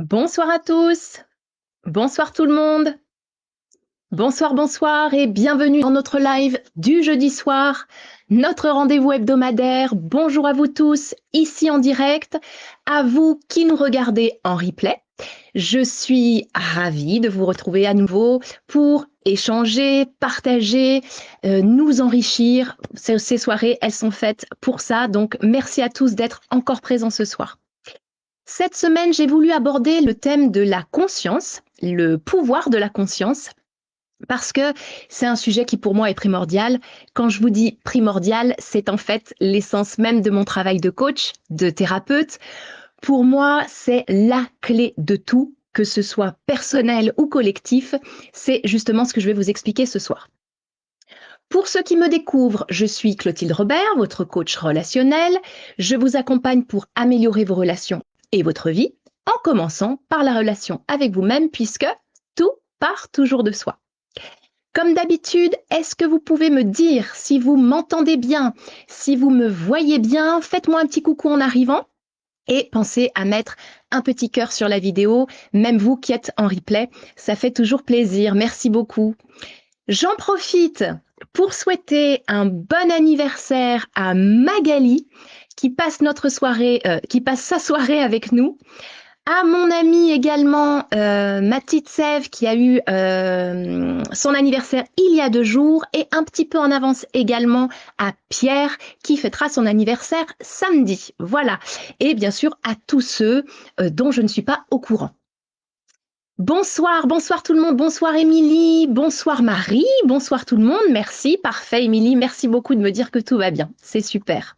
Bonsoir à tous, bonsoir tout le monde, bonsoir, bonsoir et bienvenue dans notre live du jeudi soir, notre rendez-vous hebdomadaire. Bonjour à vous tous, ici en direct, à vous qui nous regardez en replay. Je suis ravie de vous retrouver à nouveau pour échanger, partager, nous enrichir. Ces soirées, elles sont faites pour ça, donc merci à tous d'être encore présents ce soir. Cette semaine, j'ai voulu aborder le thème de la conscience, le pouvoir de la conscience, parce que c'est un sujet qui pour moi est primordial. Quand je vous dis primordial, c'est en fait l'essence même de mon travail de coach, de thérapeute. Pour moi, c'est la clé de tout, que ce soit personnel ou collectif. C'est justement ce que je vais vous expliquer ce soir. Pour ceux qui me découvrent, je suis Clotilde Robert, votre coach relationnel. Je vous accompagne pour améliorer vos relations et votre vie, en commençant par la relation avec vous-même, puisque tout part toujours de soi. Comme d'habitude, est-ce que vous pouvez me dire si vous m'entendez bien, si vous me voyez bien? Faites-moi un petit coucou en arrivant et pensez à mettre un petit cœur sur la vidéo, même vous qui êtes en replay, ça fait toujours plaisir. Merci beaucoup. J'en profite pour souhaiter un bon anniversaire à Magali qui passe qui passe sa soirée avec nous. À mon ami également, Matitsev, qui a eu son anniversaire il y a 2 jours, et un petit peu en avance également à Pierre, qui fêtera son anniversaire samedi. Voilà. Et bien sûr, à tous ceux dont je ne suis pas au courant. Bonsoir, bonsoir tout le monde, bonsoir Émilie, bonsoir Marie, bonsoir tout le monde, merci, parfait Émilie, merci beaucoup de me dire que tout va bien, c'est super.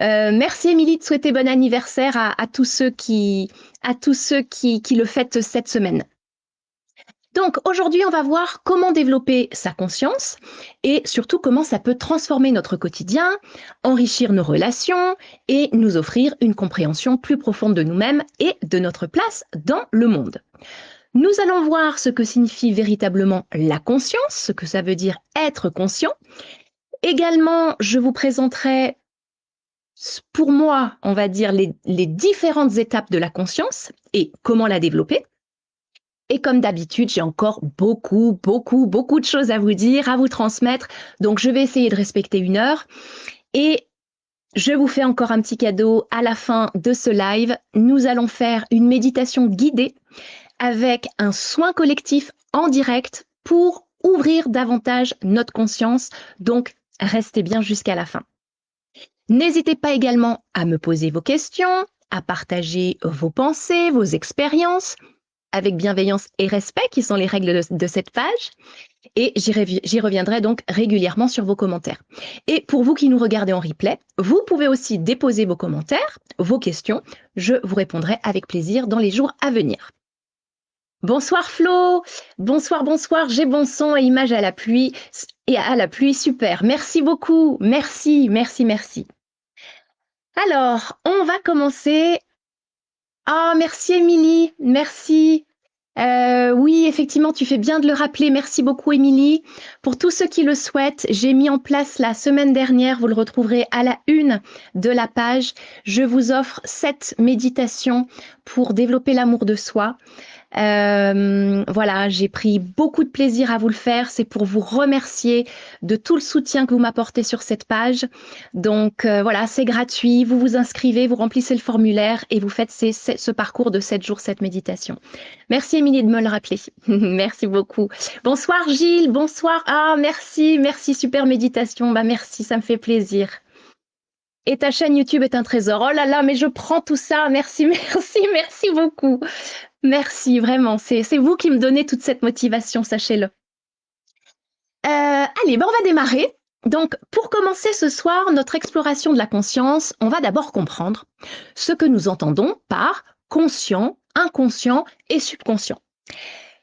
Merci Émilie de souhaiter bon anniversaire à tous ceux qui le fêtent cette semaine. Donc aujourd'hui, on va voir comment développer sa conscience et surtout comment ça peut transformer notre quotidien, enrichir nos relations et nous offrir une compréhension plus profonde de nous-mêmes et de notre place dans le monde. Nous allons voir ce que signifie véritablement la conscience, ce que ça veut dire être conscient. Également, je vous présenterai, pour moi, on va dire les différentes étapes de la conscience et comment la développer. Et comme d'habitude, j'ai encore beaucoup de choses à vous dire, à vous transmettre. Donc, je vais essayer de respecter 1 heure. Et je vous fais encore un petit cadeau à la fin de ce live. Nous allons faire une méditation guidée avec un soin collectif en direct pour ouvrir davantage notre conscience. Donc, restez bien jusqu'à la fin. N'hésitez pas également à me poser vos questions, à partager vos pensées, vos expériences, avec bienveillance et respect, qui sont les règles de cette page. Et j'y reviendrai donc régulièrement sur vos commentaires. Et pour vous qui nous regardez en replay, vous pouvez aussi déposer vos commentaires, vos questions. Je vous répondrai avec plaisir dans les jours à venir. Bonsoir Flo, bonsoir, j'ai bon son et image à la pluie, super, merci beaucoup, merci. Alors, on va commencer. Ah, merci Émilie, merci. Oui, effectivement, tu fais bien de le rappeler. Merci beaucoup, Émilie. Pour tous ceux qui le souhaitent, j'ai mis en place la semaine dernière, vous le retrouverez à la 1 de la page. Je vous offre 7 méditations pour développer l'amour de soi. Voilà, j'ai pris beaucoup de plaisir à vous le faire. C'est pour vous remercier de tout le soutien que vous m'apportez sur cette page. Donc voilà, c'est gratuit. Vous vous inscrivez, vous remplissez le formulaire et vous faites ce parcours de 7 jours, 7 méditations. Merci Émilie de me le rappeler. Merci beaucoup. Bonsoir Gilles, bonsoir. Ah, merci, super méditation. Bah merci, ça me fait plaisir. Et ta chaîne YouTube est un trésor. Oh là là, mais je prends tout ça. Merci beaucoup. Merci, vraiment. C'est vous qui me donnez toute cette motivation, sachez-le. Allez, on va démarrer. Donc, pour commencer ce soir, notre exploration de la conscience, on va d'abord comprendre ce que nous entendons par conscient, inconscient et subconscient.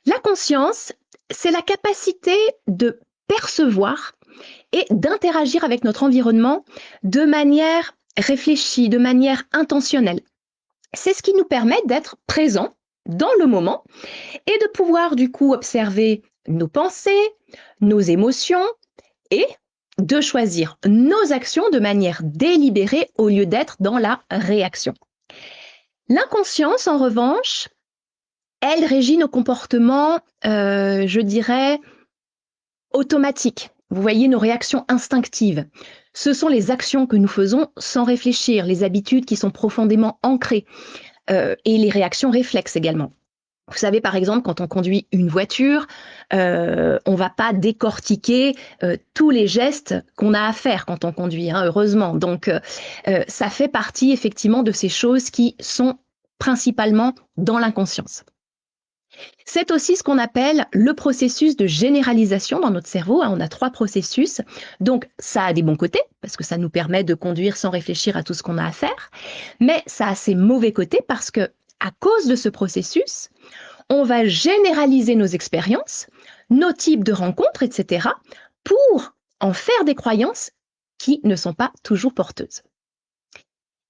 La conscience, c'est la capacité de percevoir et d'interagir avec notre environnement de manière réfléchie, de manière intentionnelle. C'est ce qui nous permet d'être présents dans le moment et de pouvoir du coup observer nos pensées, nos émotions et de choisir nos actions de manière délibérée au lieu d'être dans la réaction. L'inconscience, en revanche, elle régit nos comportements, je dirais, automatiques. Vous voyez, nos réactions instinctives. Ce sont les actions que nous faisons sans réfléchir, les habitudes qui sont profondément ancrées, et les réactions réflexes également. Vous savez, par exemple, quand on conduit une voiture, on va pas décortiquer tous les gestes qu'on a à faire quand on conduit, hein, heureusement. Donc, ça fait partie effectivement de ces choses qui sont principalement dans l'inconscience. C'est aussi ce qu'on appelle le processus de généralisation dans notre cerveau. On a 3 processus. Donc, ça a des bons côtés, parce que ça nous permet de conduire sans réfléchir à tout ce qu'on a à faire. Mais ça a ses mauvais côtés parce que, à cause de ce processus, on va généraliser nos expériences, nos types de rencontres, etc., pour en faire des croyances qui ne sont pas toujours porteuses.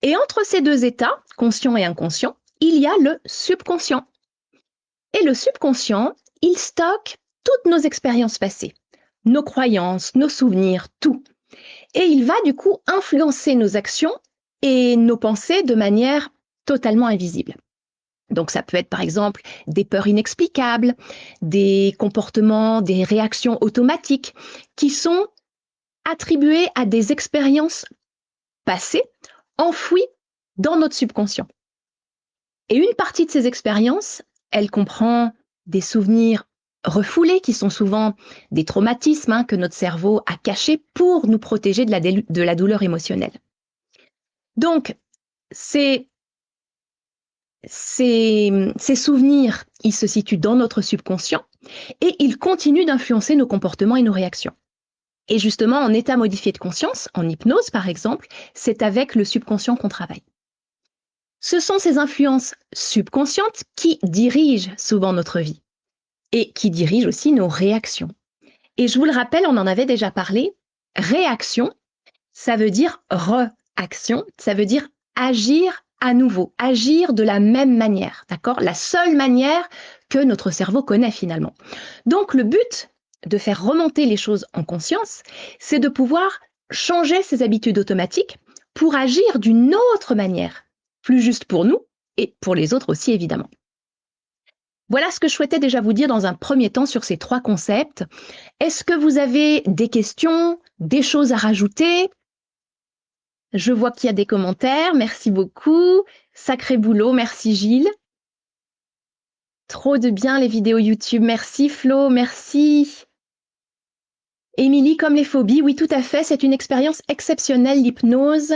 Et entre ces deux états, conscient et inconscient, il y a le subconscient. Et le subconscient, il stocke toutes nos expériences passées, nos croyances, nos souvenirs, tout. Et il va du coup influencer nos actions et nos pensées de manière totalement invisible. Donc ça peut être par exemple des peurs inexplicables, des comportements, des réactions automatiques qui sont attribuées à des expériences passées, enfouies dans notre subconscient. Et une partie de ces expériences, elle comprend des souvenirs refoulés qui sont souvent des traumatismes que notre cerveau a cachés pour nous protéger de la douleur émotionnelle. Donc, ces souvenirs, ils se situent dans notre subconscient et ils continuent d'influencer nos comportements et nos réactions. Et justement, en état modifié de conscience, en hypnose par exemple, c'est avec le subconscient qu'on travaille. Ce sont ces influences subconscientes qui dirigent souvent notre vie et qui dirigent aussi nos réactions. Et je vous le rappelle, on en avait déjà parlé, réaction, ça veut dire réaction, ça veut dire agir à nouveau, agir de la même manière, d'accord? La seule manière que notre cerveau connaît finalement. Donc le but de faire remonter les choses en conscience, c'est de pouvoir changer ces habitudes automatiques pour agir d'une autre manière, plus juste pour nous et pour les autres aussi évidemment. Voilà ce que je souhaitais déjà vous dire dans un premier temps sur ces 3 concepts. Est-ce que vous avez des questions, des choses à rajouter? Je vois qu'il y a des commentaires, merci beaucoup. Sacré boulot, merci Gilles. Trop de bien les vidéos YouTube, merci Flo, merci. Émilie, comme les phobies, oui tout à fait, c'est une expérience exceptionnelle l'hypnose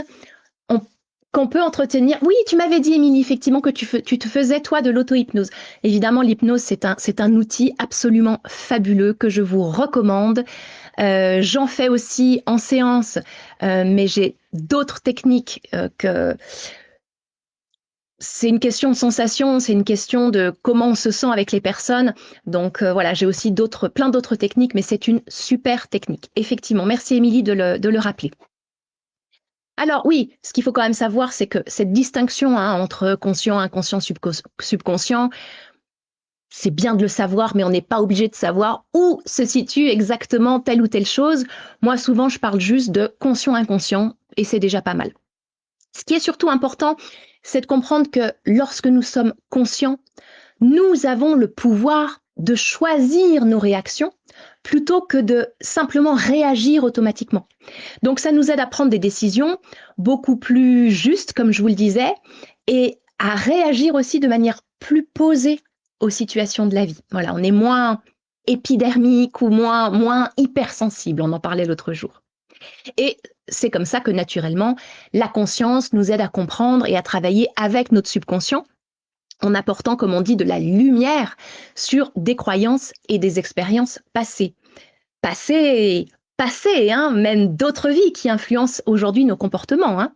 qu'on peut entretenir. Oui, tu m'avais dit Émilie, effectivement que tu te faisais toi de l'auto-hypnose. Évidemment, l'hypnose c'est un outil absolument fabuleux que je vous recommande. J'en fais aussi en séance, mais j'ai d'autres techniques que c'est une question de sensation, c'est une question de comment on se sent avec les personnes. Donc voilà, j'ai aussi plein d'autres techniques, mais c'est une super technique. Effectivement, merci Émilie de le rappeler. Alors oui, ce qu'il faut quand même savoir, c'est que cette distinction entre conscient, inconscient, subconscient, c'est bien de le savoir, mais on n'est pas obligé de savoir où se situe exactement telle ou telle chose. Moi, souvent, je parle juste de conscient-inconscient, et c'est déjà pas mal. Ce qui est surtout important, c'est de comprendre que lorsque nous sommes conscients, nous avons le pouvoir de choisir nos réactions plutôt que de simplement réagir automatiquement. Donc, ça nous aide à prendre des décisions beaucoup plus justes, comme je vous le disais, et à réagir aussi de manière plus posée aux situations de la vie. Voilà, on est moins épidermique ou moins hypersensible, on en parlait l'autre jour. Et c'est comme ça que naturellement, la conscience nous aide à comprendre et à travailler avec notre subconscient en apportant, comme on dit, de la lumière sur des croyances et des expériences passées. Passées, même d'autres vies qui influencent aujourd'hui nos comportements.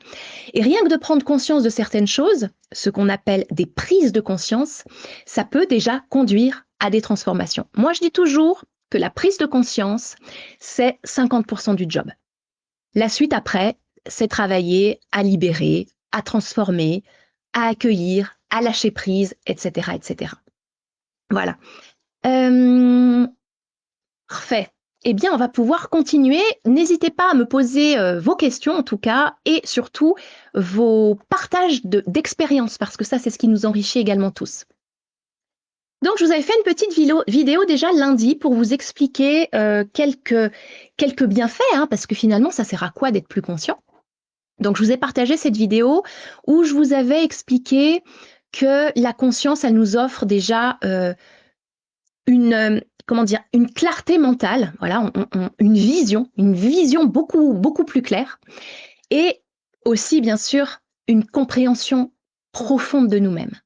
Et rien que de prendre conscience de certaines choses, ce qu'on appelle des prises de conscience, ça peut déjà conduire à des transformations. Moi, je dis toujours que la prise de conscience, c'est 50% du job. La suite après, c'est travailler à libérer, à transformer, à accueillir, à lâcher prise, etc., etc. Voilà. Parfait. Eh bien, on va pouvoir continuer. N'hésitez pas à me poser vos questions, en tout cas, et surtout vos partages d'expériences, parce que ça, c'est ce qui nous enrichit également tous. Donc, je vous avais fait une petite vidéo déjà lundi pour vous expliquer quelques bienfaits, hein, parce que finalement, ça sert à quoi d'être plus conscient? Donc, je vous ai partagé cette vidéo où je vous avais expliqué que la conscience, elle nous offre déjà une clarté mentale, voilà, une vision beaucoup plus claire, et aussi, bien sûr, une compréhension profonde de nous-mêmes.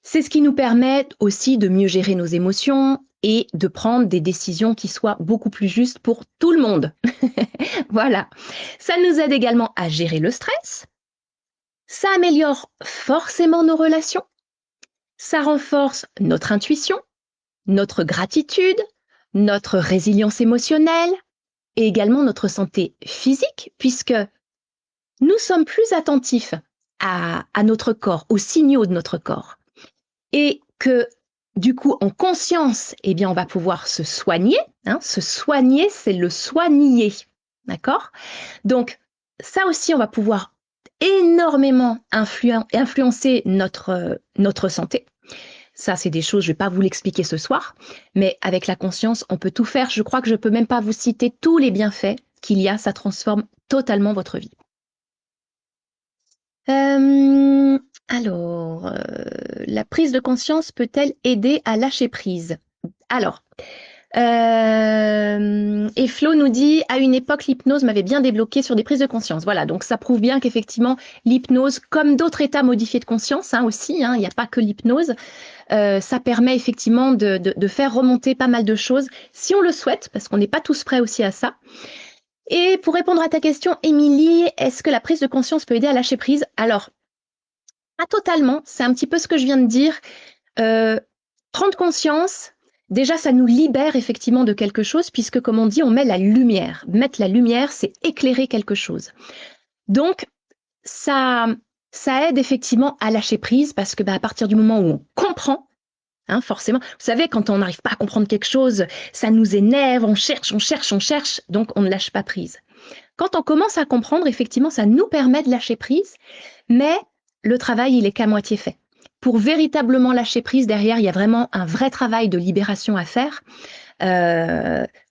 C'est ce qui nous permet aussi de mieux gérer nos émotions et de prendre des décisions qui soient beaucoup plus justes pour tout le monde. Voilà. Ça nous aide également à gérer le stress. Ça améliore forcément nos relations. Ça renforce notre intuition, notre gratitude, notre résilience émotionnelle et également notre santé physique, puisque nous sommes plus attentifs à notre corps, aux signaux de notre corps. Et que du coup, en conscience, eh bien, on va pouvoir se soigner. Hein. Se soigner, c'est le soigner. D'accord? Donc, ça aussi, on va pouvoir énormément influencer notre santé. Ça, c'est des choses, je ne vais pas vous l'expliquer ce soir, mais avec la conscience, on peut tout faire. Je crois que je ne peux même pas vous citer tous les bienfaits qu'il y a. Ça transforme totalement votre vie. Alors, la prise de conscience peut-elle aider à lâcher prise? Alors, et Flo nous dit, à une époque, l'hypnose m'avait bien débloqué sur des prises de conscience. Voilà, donc ça prouve bien qu'effectivement, l'hypnose, comme d'autres états modifiés de conscience aussi, il n'y a pas que l'hypnose, ça permet effectivement de faire remonter pas mal de choses, si on le souhaite, parce qu'on n'est pas tous prêts aussi à ça. Et pour répondre à ta question, Émilie, est-ce que la prise de conscience peut aider à lâcher prise? Alors, pas totalement, c'est un petit peu ce que je viens de dire. Prendre conscience, déjà, ça nous libère effectivement de quelque chose, puisque comme on dit, on met la lumière. Mettre la lumière, c'est éclairer quelque chose. Donc, ça aide effectivement à lâcher prise, parce que à partir du moment où on comprend, hein, forcément, vous savez, quand on n'arrive pas à comprendre quelque chose, ça nous énerve, on cherche, donc on ne lâche pas prise. Quand on commence à comprendre, effectivement, ça nous permet de lâcher prise, mais le travail, il est qu'à moitié fait. Pour véritablement lâcher prise, derrière, il y a vraiment un vrai travail de libération à faire.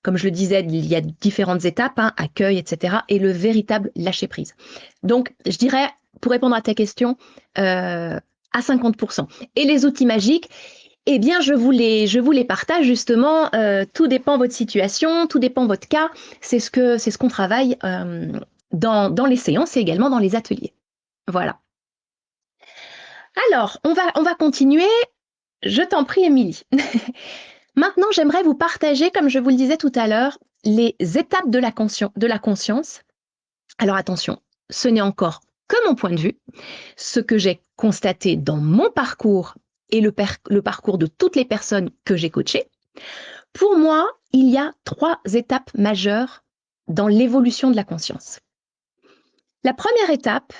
Comme je le disais, il y a différentes étapes, accueil, etc. et le véritable lâcher prise. Donc, je dirais, pour répondre à ta question, à 50%. Et les outils magiques, eh bien, je vous les partage justement. Tout dépend de votre situation, tout dépend de votre cas. C'est ce qu'on travaille dans les séances et également dans les ateliers. Voilà. Alors, on va continuer. Je t'en prie, Émilie. Maintenant, j'aimerais vous partager, comme je vous le disais tout à l'heure, les étapes de la conscience. Alors attention, ce n'est encore que mon point de vue, ce que j'ai constaté dans mon parcours et le parcours de toutes les personnes que j'ai coachées. Pour moi, il y a 3 étapes majeures dans l'évolution de la conscience. La première étape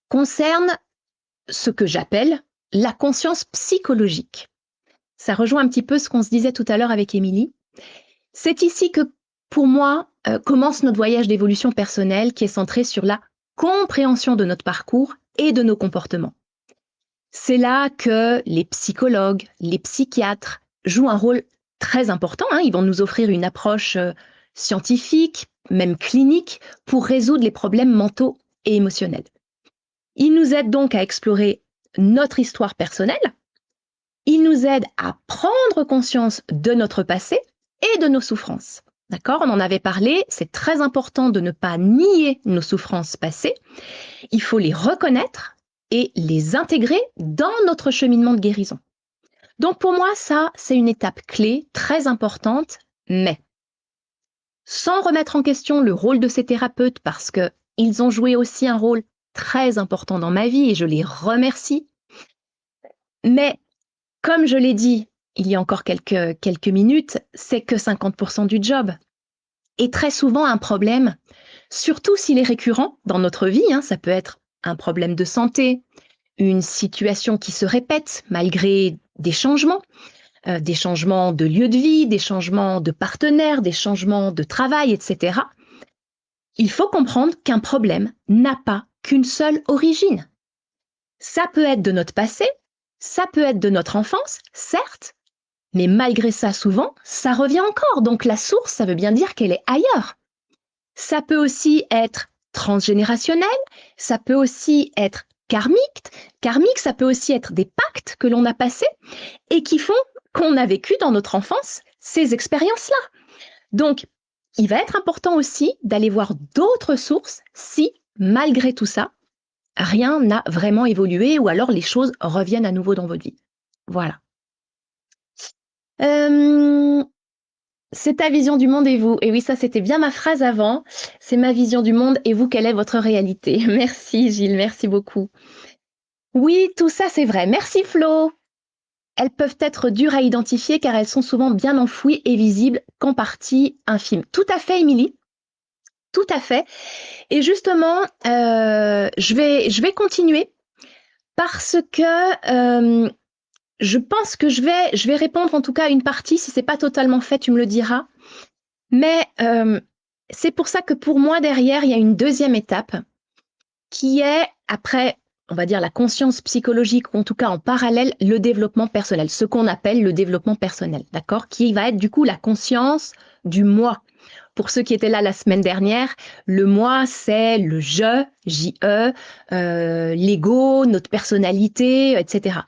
concerne ce que j'appelle la conscience psychologique. Ça rejoint un petit peu ce qu'on se disait tout à l'heure avec Émilie. C'est ici que, pour moi, commence notre voyage d'évolution personnelle qui est centré sur la compréhension de notre parcours et de nos comportements. C'est là que les psychologues, les psychiatres jouent un rôle très important. Ils vont nous offrir une approche scientifique, même clinique, pour résoudre les problèmes mentaux et émotionnels. Ils nous aident donc à explorer notre histoire personnelle. Ils nous aident à prendre conscience de notre passé et de nos souffrances. D'accord? On en avait parlé, c'est très important de ne pas nier nos souffrances passées. Il faut les reconnaître et les intégrer dans notre cheminement de guérison. Donc pour moi, ça, c'est une étape clé, très importante, mais sans remettre en question le rôle de ces thérapeutes, parce qu'ils ont joué aussi un rôle très important dans ma vie et je les remercie. Mais comme je l'ai dit il y a encore quelques minutes, c'est que 50% du job. Et très souvent un problème, surtout s'il est récurrent dans notre vie, ça peut être un problème de santé, une situation qui se répète malgré des changements de lieu de vie, des changements de partenaire, des changements de travail, etc. Il faut comprendre qu'un problème n'a pas qu'une seule origine. Ça peut être de notre passé, Ça peut être de notre enfance, certes, mais malgré ça, souvent, ça revient encore. Donc la source, ça veut bien dire qu'elle est ailleurs. Ça peut aussi être transgénérationnel, ça peut aussi être karmique. Karmique, ça peut aussi être des pactes que l'on a passés et qui font qu'on a vécu dans notre enfance ces expériences-là. Donc, il va être important aussi d'aller voir d'autres sources si, malgré tout ça, rien n'a vraiment évolué ou alors les choses reviennent à nouveau dans votre vie. Voilà. C'est ta vision du monde et vous. Et oui, ça c'était bien ma phrase avant. C'est ma vision du monde et vous, quelle est votre réalité? Merci Gilles, merci beaucoup. Oui, tout ça c'est vrai. Merci Flo. Elles peuvent être dures à identifier car elles sont souvent bien enfouies et visibles qu'en partie infimes. Tout à fait, Émilie. Tout à fait. Et justement, je vais continuer parce que je pense que je vais répondre en tout cas à une partie. Si c'est pas totalement fait, tu me le diras. Mais c'est pour ça que pour moi, derrière, il y a une deuxième étape qui est, après, on va dire, la conscience psychologique, ou en tout cas en parallèle, le développement personnel, ce qu'on appelle le développement personnel, d'accord? Qui va être du coup la conscience du moi. Pour ceux qui étaient là la semaine dernière, le moi, c'est le je, J-E, l'ego, notre personnalité, etc.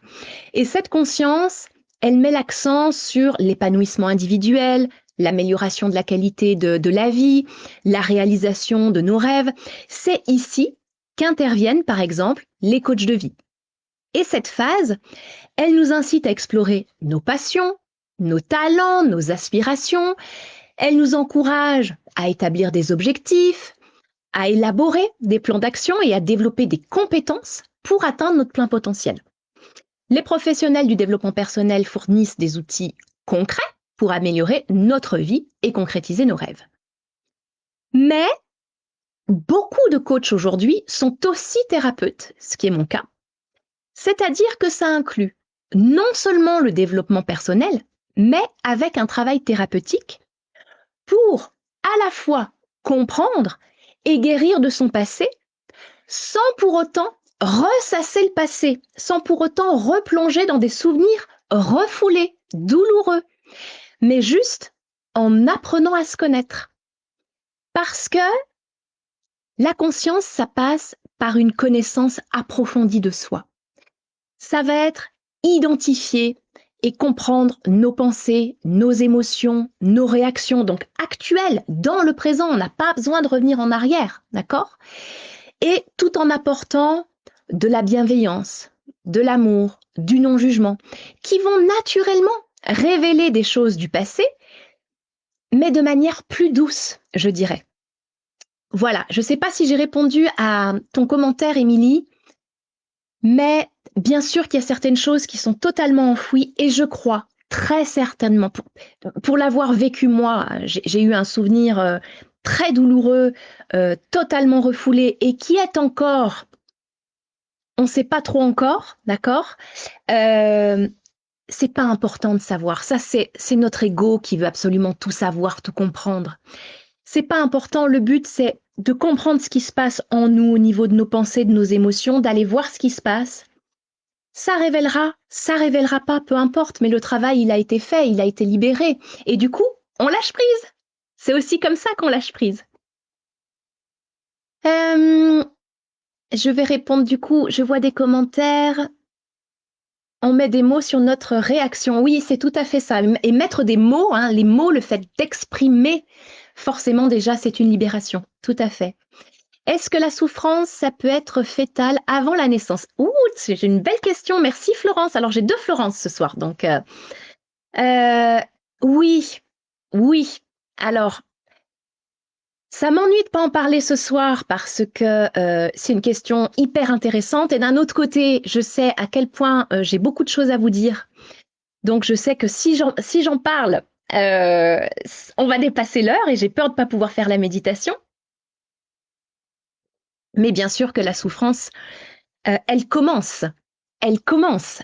Et cette conscience, elle met l'accent sur l'épanouissement individuel, l'amélioration de la qualité de la vie, la réalisation de nos rêves. C'est ici qu'interviennent par exemple les coachs de vie. Et cette phase, elle nous incite à explorer nos passions, nos talents, nos aspirations. Elle nous encourage à établir des objectifs, à élaborer des plans d'action et à développer des compétences pour atteindre notre plein potentiel. Les professionnels du développement personnel fournissent des outils concrets pour améliorer notre vie et concrétiser nos rêves. Mais beaucoup de coachs aujourd'hui sont aussi thérapeutes, ce qui est mon cas. C'est-à-dire que ça inclut non seulement le développement personnel, mais avec un travail thérapeutique pour à la fois comprendre et guérir de son passé sans pour autant ressasser le passé, sans pour autant replonger dans des souvenirs refoulés, douloureux, mais juste en apprenant à se connaître. Parce que la conscience, ça passe par une connaissance approfondie de soi. Ça va être identifier et comprendre nos pensées, nos émotions, nos réactions, donc actuelles, dans le présent. On n'a pas besoin de revenir en arrière, d'accord ? Et tout en apportant de la bienveillance, de l'amour, du non-jugement, qui vont naturellement révéler des choses du passé, mais de manière plus douce, je dirais. Voilà, je ne sais pas si j'ai répondu à ton commentaire, Émilie, mais bien sûr qu'il y a certaines choses qui sont totalement enfouies et je crois très certainement, pour l'avoir vécu moi, j'ai eu un souvenir très douloureux, totalement refoulé et qui est encore, on ne sait pas trop encore, d'accord, c'est pas important de savoir. Ça, c'est notre ego qui veut absolument tout savoir, tout comprendre. C'est pas important. Le but, c'est de comprendre ce qui se passe en nous, au niveau de nos pensées, de nos émotions, d'aller voir ce qui se passe. Ça révélera pas, peu importe, mais le travail, il a été fait, il a été libéré. Et du coup, on lâche prise. C'est aussi comme ça qu'on lâche prise. Je vais répondre du coup, je vois des commentaires. On met des mots sur notre réaction. Oui, c'est tout à fait ça. Et mettre des mots, hein, les mots, le fait d'exprimer, forcément déjà, c'est une libération. Tout à fait. Est-ce que la souffrance, ça peut être fétale avant la naissance? Ouh, c'est une belle question. Merci Florence. Alors j'ai deux Florence ce soir. Donc oui, oui. Alors ça m'ennuie de pas en parler ce soir parce que c'est une question hyper intéressante. Et d'un autre côté, je sais à quel point j'ai beaucoup de choses à vous dire. Donc je sais que si j'en parle, on va dépasser l'heure et j'ai peur de ne pas pouvoir faire la méditation. Mais bien sûr que la souffrance, elle commence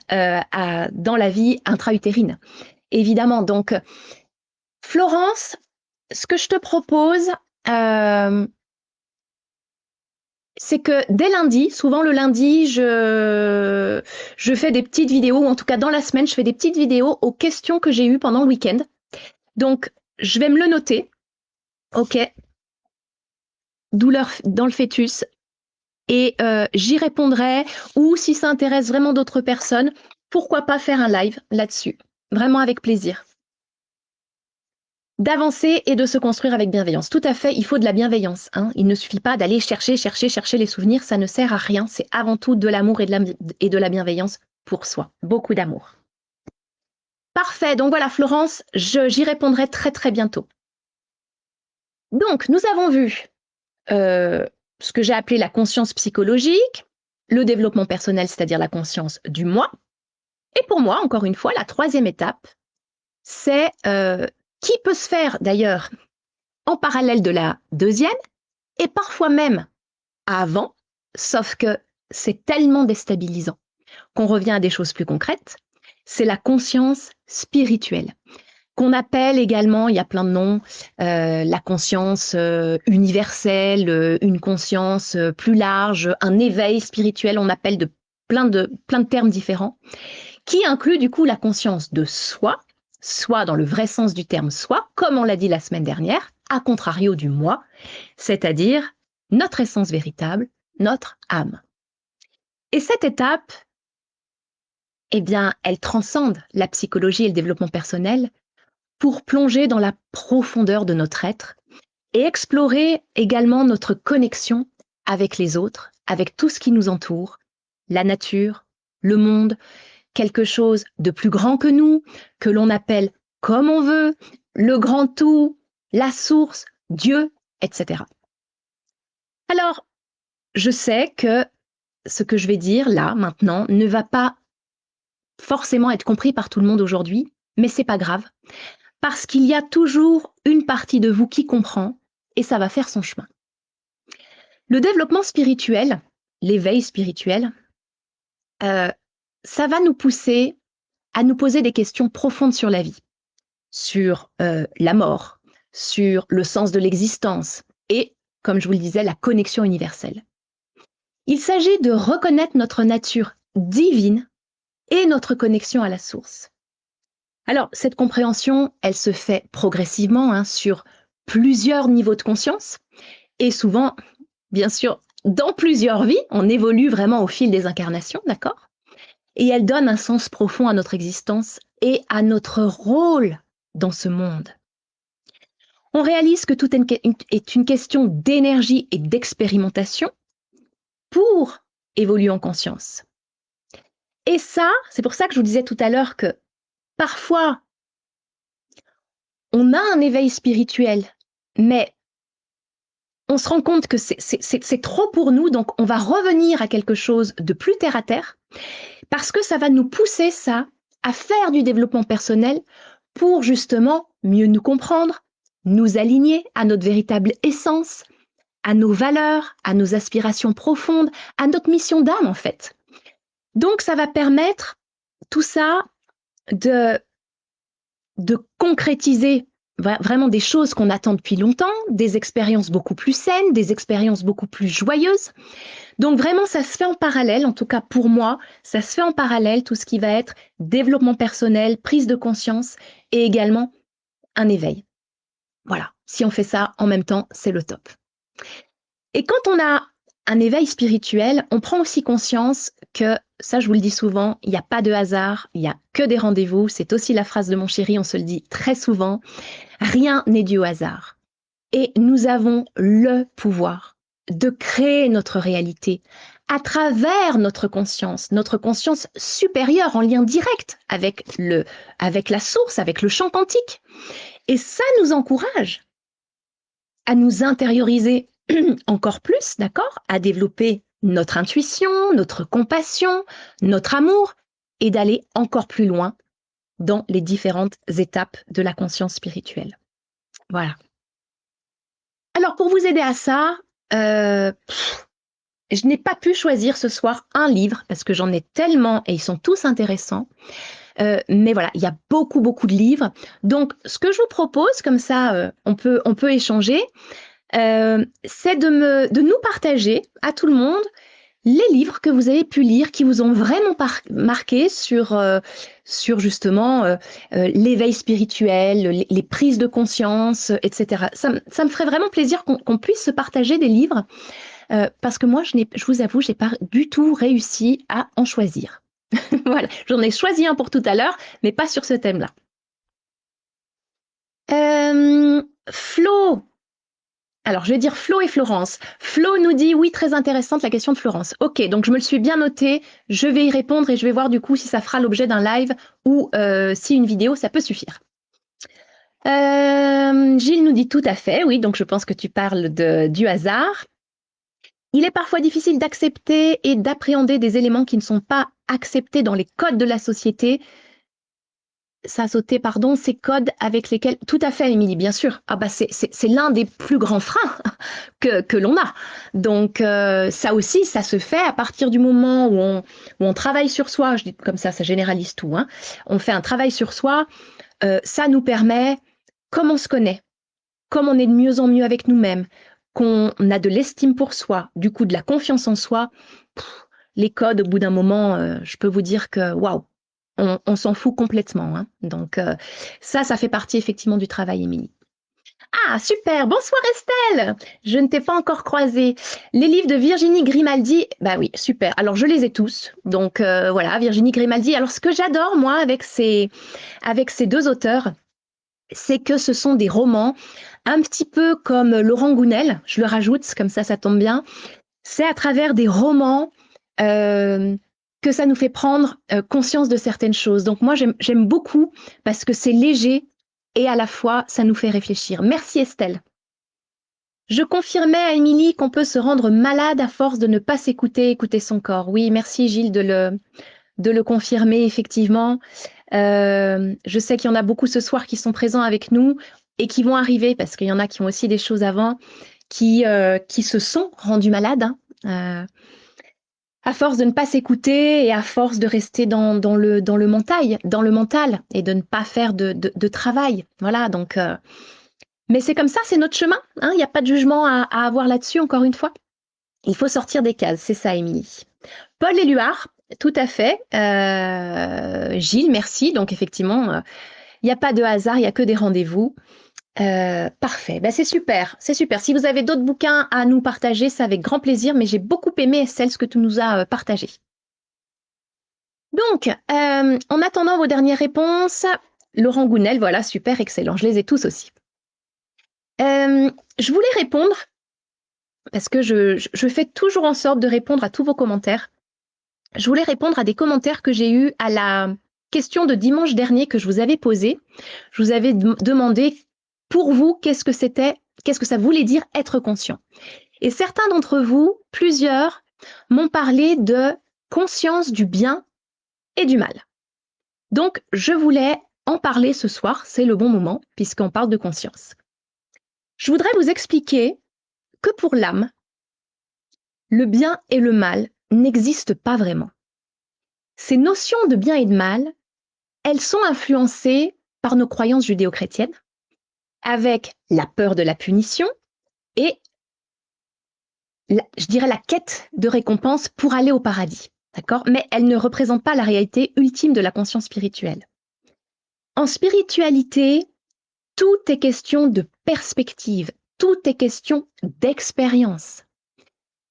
dans la vie intra-utérine, évidemment. Donc, Florence, ce que je te propose, c'est que dès lundi, souvent le lundi, je fais des petites vidéos, ou en tout cas dans la semaine, je fais des petites vidéos aux questions que j'ai eues pendant le week-end. Donc, je vais me le noter. OK, douleur dans le fœtus. Et j'y répondrai. Ou si ça intéresse vraiment d'autres personnes, pourquoi pas faire un live là-dessus. Vraiment avec plaisir. D'avancer et de se construire avec bienveillance. Tout à fait, il faut de la bienveillance. Hein. Il ne suffit pas d'aller chercher les souvenirs, ça ne sert à rien. C'est avant tout de l'amour et de la bienveillance pour soi. Beaucoup d'amour. Parfait, donc voilà Florence, j'y répondrai très très bientôt. Donc, nous avons vu ce que j'ai appelé la conscience psychologique, le développement personnel, c'est-à-dire la conscience du moi. Et pour moi, encore une fois, la troisième étape, c'est qui peut se faire d'ailleurs en parallèle de la deuxième et parfois même avant, sauf que c'est tellement déstabilisant qu'on revient à des choses plus concrètes, c'est la conscience spirituelle, qu'on appelle également, il y a plein de noms, la conscience universelle, une conscience plus large, un éveil spirituel, on appelle de plein de termes différents, qui inclut du coup la conscience de soi, soi dans le vrai sens du terme soi, comme on l'a dit la semaine dernière, à contrario du moi, c'est-à-dire notre essence véritable, notre âme. Et cette étape, eh bien, elle transcende la psychologie et le développement personnel pour plonger dans la profondeur de notre être et explorer également notre connexion avec les autres, avec tout ce qui nous entoure, la nature, le monde, quelque chose de plus grand que nous, que l'on appelle comme on veut, le grand tout, la source, Dieu, etc. Alors, je sais que ce que je vais dire là, maintenant, ne va pas forcément être compris par tout le monde aujourd'hui, mais c'est pas grave, parce qu'il y a toujours une partie de vous qui comprend et ça va faire son chemin. Le développement spirituel, l'éveil spirituel, ça va nous pousser à nous poser des questions profondes sur la vie, sur la mort, sur le sens de l'existence et, comme je vous le disais, la connexion universelle. Il s'agit de reconnaître notre nature divine et notre connexion à la source. Alors, cette compréhension, elle se fait progressivement sur plusieurs niveaux de conscience et souvent, bien sûr, dans plusieurs vies, on évolue vraiment au fil des incarnations, d'accord ? Et elle donne un sens profond à notre existence et à notre rôle dans ce monde. On réalise que tout est une question d'énergie et d'expérimentation pour évoluer en conscience. Et ça, c'est pour ça que je vous disais tout à l'heure que parfois, on a un éveil spirituel, mais on se rend compte que c'est trop pour nous, donc on va revenir à quelque chose de plus terre à terre, parce que ça va nous pousser, ça, à faire du développement personnel pour justement mieux nous comprendre, nous aligner à notre véritable essence, à nos valeurs, à nos aspirations profondes, à notre mission d'âme en fait. Donc ça va permettre tout ça de concrétiser vraiment des choses qu'on attend depuis longtemps, des expériences beaucoup plus saines, des expériences beaucoup plus joyeuses. Donc vraiment, ça se fait en parallèle, en tout cas pour moi, ça se fait en parallèle, tout ce qui va être développement personnel, prise de conscience et également un éveil. Voilà, si on fait ça en même temps, c'est le top. Et quand on a un éveil spirituel, on prend aussi conscience que, ça je vous le dis souvent, il n'y a pas de hasard, il n'y a que des rendez-vous. C'est aussi la phrase de mon chéri, on se le dit très souvent. Rien n'est dû au hasard. Et nous avons le pouvoir de créer notre réalité à travers notre conscience supérieure en lien direct avec la source, avec le champ quantique. Et ça nous encourage à nous intérioriser encore plus, d'accord, à développer notre intuition, notre compassion, notre amour et d'aller encore plus loin dans les différentes étapes de la conscience spirituelle. Voilà. Alors, pour vous aider à ça, je n'ai pas pu choisir ce soir un livre parce que j'en ai tellement et ils sont tous intéressants. Mais voilà, il y a beaucoup de livres. Donc, ce que je vous propose, comme ça, on peut échanger, c'est de nous partager à tout le monde les livres que vous avez pu lire qui vous ont vraiment marqué sur justement l'éveil spirituel, les prises de conscience, etc. Ça me ferait vraiment plaisir qu'on puisse se partager des livres parce que moi, je vous avoue, j'ai pas du tout réussi à en choisir. Voilà, j'en ai choisi un pour tout à l'heure, mais pas sur ce thème-là. Flo, alors, je vais dire Flo et Florence. Flo nous dit, oui, très intéressante la question de Florence. Ok, donc je me le suis bien noté, je vais y répondre et je vais voir du coup si ça fera l'objet d'un live ou si une vidéo, ça peut suffire. Gilles nous dit tout à fait, oui, donc je pense que tu parles du hasard. Il est parfois difficile d'accepter et d'appréhender des éléments qui ne sont pas acceptés dans les codes de la société. Ça a sauté, pardon, ces codes avec lesquels... Tout à fait, Émilie, bien sûr. Ah bah c'est l'un des plus grands freins que l'on a. Donc ça aussi, ça se fait à partir du moment où on travaille sur soi. Je dis comme ça généralise tout. Hein. On fait un travail sur soi. Ça nous permet, comme on se connaît, comme on est de mieux en mieux avec nous-mêmes, qu'on a de l'estime pour soi, du coup de la confiance en soi, les codes, au bout d'un moment, je peux vous dire que waouh, on s'en fout complètement. Hein. Donc ça fait partie effectivement du travail, Émilie. Ah, super, bonsoir Estelle. Je ne t'ai pas encore croisée. Les livres de Virginie Grimaldi, bah oui, super. Alors je les ai tous. Donc voilà, Virginie Grimaldi. Alors ce que j'adore moi avec ces deux auteurs, c'est que ce sont des romans un petit peu comme Laurent Gounel, je le rajoute, comme ça tombe bien. C'est à travers des romans que ça nous fait prendre conscience de certaines choses. Donc moi, j'aime beaucoup parce que c'est léger et à la fois, ça nous fait réfléchir. Merci Estelle. Je confirmais à Émilie qu'on peut se rendre malade à force de ne pas écouter son corps. Oui, merci Gilles de le confirmer, effectivement. Je sais qu'il y en a beaucoup ce soir qui sont présents avec nous et qui vont arriver, parce qu'il y en a qui ont aussi des choses avant, qui se sont rendus malades. Hein. À force de ne pas s'écouter et à force de rester dans le mental et de ne pas faire de travail. Voilà, donc... mais c'est comme ça, c'est notre chemin. Hein, il n'y a pas de jugement à avoir là-dessus, encore une fois. Il faut sortir des cases, c'est ça, Émilie. Paul Éluard, tout à fait. Gilles, merci. Donc, effectivement, il n'y a pas de hasard, il n'y a que des rendez-vous. Parfait, ben, c'est super, c'est super. Si vous avez d'autres bouquins à nous partager, c'est avec grand plaisir, mais j'ai beaucoup aimé, Estelle, ce que tu nous as partagé. Donc, en attendant vos dernières réponses, Laurent Gounel, voilà, super, excellent, je les ai tous aussi. Je voulais répondre, parce que je fais toujours en sorte de répondre à tous vos commentaires. Je voulais répondre à des commentaires que j'ai eus à la question de dimanche dernier que je vous avais posée. Je vous avais demandé, pour vous, qu'est-ce que ça voulait dire être conscient. Et certains d'entre vous, plusieurs, m'ont parlé de conscience du bien et du mal. Donc, je voulais en parler ce soir, c'est le bon moment, puisqu'on parle de conscience. Je voudrais vous expliquer que pour l'âme, le bien et le mal n'existent pas vraiment. Ces notions de bien et de mal, elles sont influencées par nos croyances judéo-chrétiennes, avec la peur de la punition et, je dirais, la quête de récompense pour aller au paradis. D'accord ? Mais elles ne représentent pas la réalité ultime de la conscience spirituelle. En spiritualité, tout est question de perspective, tout est question d'expérience.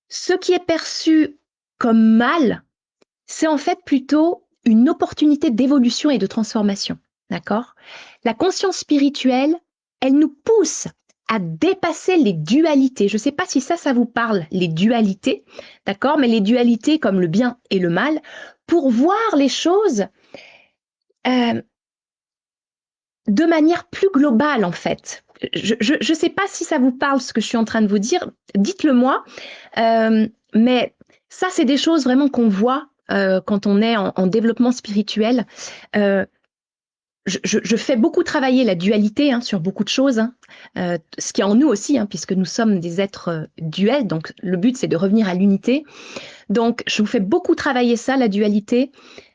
Ce qui est perçu comme mal, c'est en fait plutôt une opportunité d'évolution et de transformation. D'accord ? La conscience spirituelle, elle nous pousse à dépasser les dualités. Je ne sais pas si ça vous parle, les dualités, d'accord ? Mais les dualités comme le bien et le mal, pour voir les choses de manière plus globale, en fait. Je ne sais pas si ça vous parle, ce que je suis en train de vous dire. Dites-le moi. Mais ça, c'est des choses vraiment qu'on voit quand on est en développement spirituel. Je fais beaucoup travailler la dualité sur beaucoup de choses, ce qui est en nous aussi, puisque nous sommes des êtres duels, donc le but c'est de revenir à l'unité. Donc je vous fais beaucoup travailler ça, la dualité,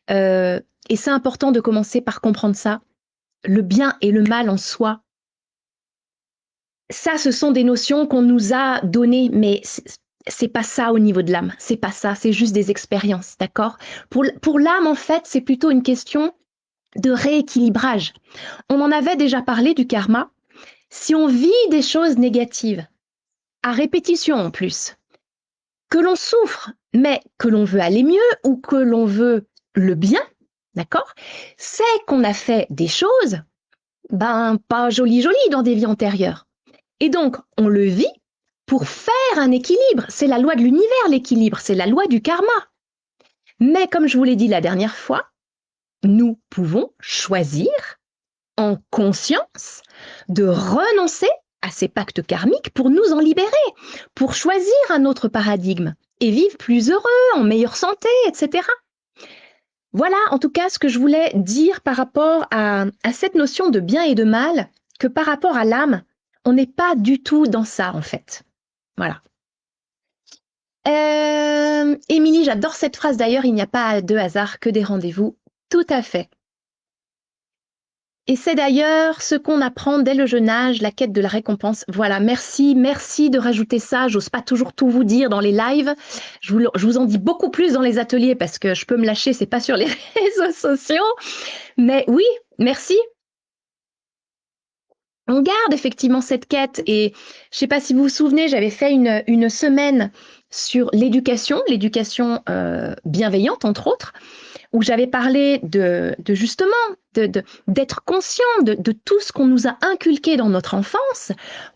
et c'est important de commencer par comprendre ça. Le bien et le mal en soi, Ça, ce sont des notions qu'on nous a données, mais c'est pas ça au niveau de l'âme. C'est pas ça, c'est juste des expériences, d'accord? Pour l'âme, en fait, c'est plutôt une question de rééquilibrage. On en avait déjà parlé du karma. Si on vit des choses négatives, à répétition en plus, que l'on souffre, mais que l'on veut aller mieux ou que l'on veut le bien, d'accord? C'est qu'on a fait des choses, ben, pas jolies jolies dans des vies antérieures. Et donc, on le vit pour faire un équilibre. C'est la loi de l'univers, l'équilibre, c'est la loi du karma. Mais comme je vous l'ai dit la dernière fois, nous pouvons choisir en conscience de renoncer à ces pactes karmiques pour nous en libérer, pour choisir un autre paradigme et vivre plus heureux, en meilleure santé, etc. Voilà en tout cas ce que je voulais dire par rapport à cette notion de bien et de mal, que par rapport à l'âme, on n'est pas du tout dans ça en fait. Voilà. Émilie, j'adore cette phrase d'ailleurs, il n'y a pas de hasard que des rendez-vous. Tout à fait. Et c'est d'ailleurs ce qu'on apprend dès le jeune âge, la quête de la récompense. Voilà, merci de rajouter ça. J'ose pas toujours tout vous dire dans les lives. Je vous en dis beaucoup plus dans les ateliers parce que je peux me lâcher, c'est pas sur les réseaux sociaux. Mais oui, merci. On garde effectivement cette quête et je sais pas si vous vous souvenez, j'avais fait une semaine sur l'éducation bienveillante entre autres, où j'avais parlé de justement d'être conscient de tout ce qu'on nous a inculqué dans notre enfance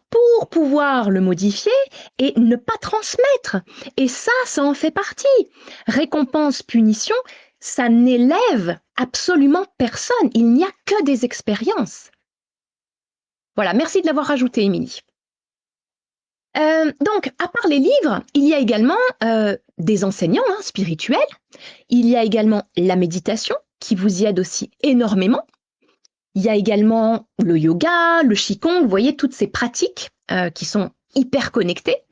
pour pouvoir le modifier et ne pas transmettre. Et ça en fait partie. Récompense, punition, ça n'élève absolument personne. Il n'y a que des expériences. Voilà, merci de l'avoir rajouté, Émilie. Donc, à part les livres, il y a également des enseignants spirituels. Il y a également la méditation qui vous y aide aussi énormément. Il y a également le yoga, le qigong, vous voyez, toutes ces pratiques qui sont hyper connectées.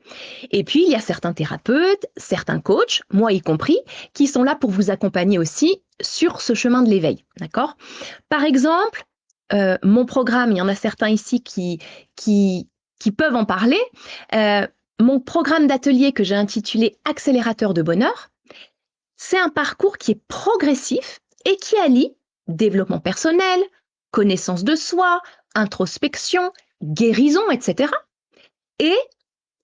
Et puis, il y a certains thérapeutes, certains coachs, moi y compris, qui sont là pour vous accompagner aussi sur ce chemin de l'éveil. D'accord ? Par exemple, mon programme, il y en a certains ici qui peuvent en parler. Mon programme d'atelier que j'ai intitulé Accélérateur de bonheur, c'est un parcours qui est progressif et qui allie développement personnel, connaissance de soi, introspection, guérison, etc. et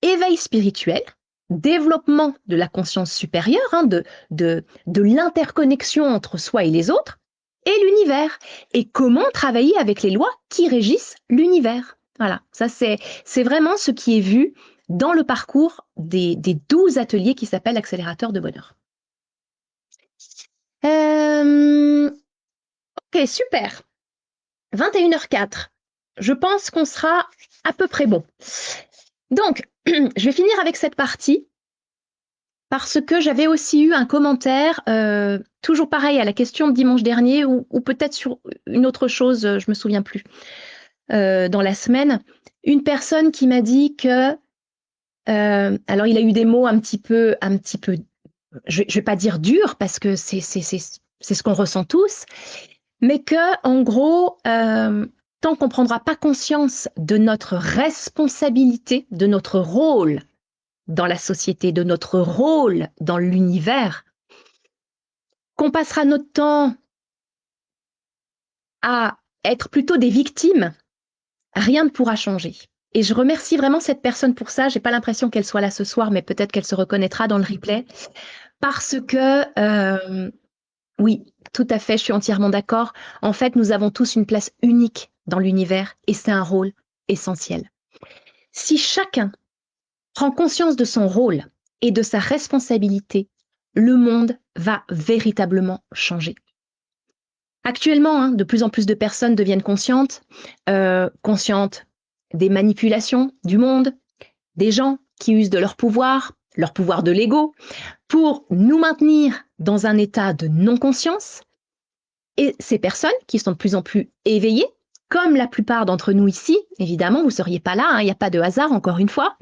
éveil spirituel, développement de la conscience supérieure, de l'interconnexion entre soi et les autres, et l'univers, et comment travailler avec les lois qui régissent l'univers. Voilà, ça c'est vraiment ce qui est vu dans le parcours des 12 ateliers qui s'appellent Accélérateur de bonheur. Ok, super. 21h04. Je pense qu'on sera à peu près bon. Donc, je vais finir avec cette partie parce que j'avais aussi eu un commentaire, toujours pareil à la question de dimanche dernier ou peut-être sur une autre chose, je me souviens plus, dans la semaine. Une personne qui m'a dit que, alors il a eu des mots un petit peu, je vais pas dire durs parce que c'est ce qu'on ressent tous, mais que en gros, tant qu'on prendra pas conscience de notre responsabilité, de notre rôle dans la société, de notre rôle dans l'univers, qu'on passera notre temps à être plutôt des victimes, rien ne pourra changer. Et je remercie vraiment cette personne pour ça. J'ai pas l'impression qu'elle soit là ce soir, mais peut-être qu'elle se reconnaîtra dans le replay. Parce que, oui, tout à fait, je suis entièrement d'accord. En fait, nous avons tous une place unique dans l'univers et c'est un rôle essentiel. Si chacun prend conscience de son rôle et de sa responsabilité, le monde va véritablement changer. Actuellement, de plus en plus de personnes deviennent conscientes des manipulations du monde, des gens qui usent de leur pouvoir de l'ego, pour nous maintenir dans un état de non-conscience. Et ces personnes qui sont de plus en plus éveillées, comme la plupart d'entre nous ici, évidemment, vous ne seriez pas là, il n'y a pas de hasard, encore une fois,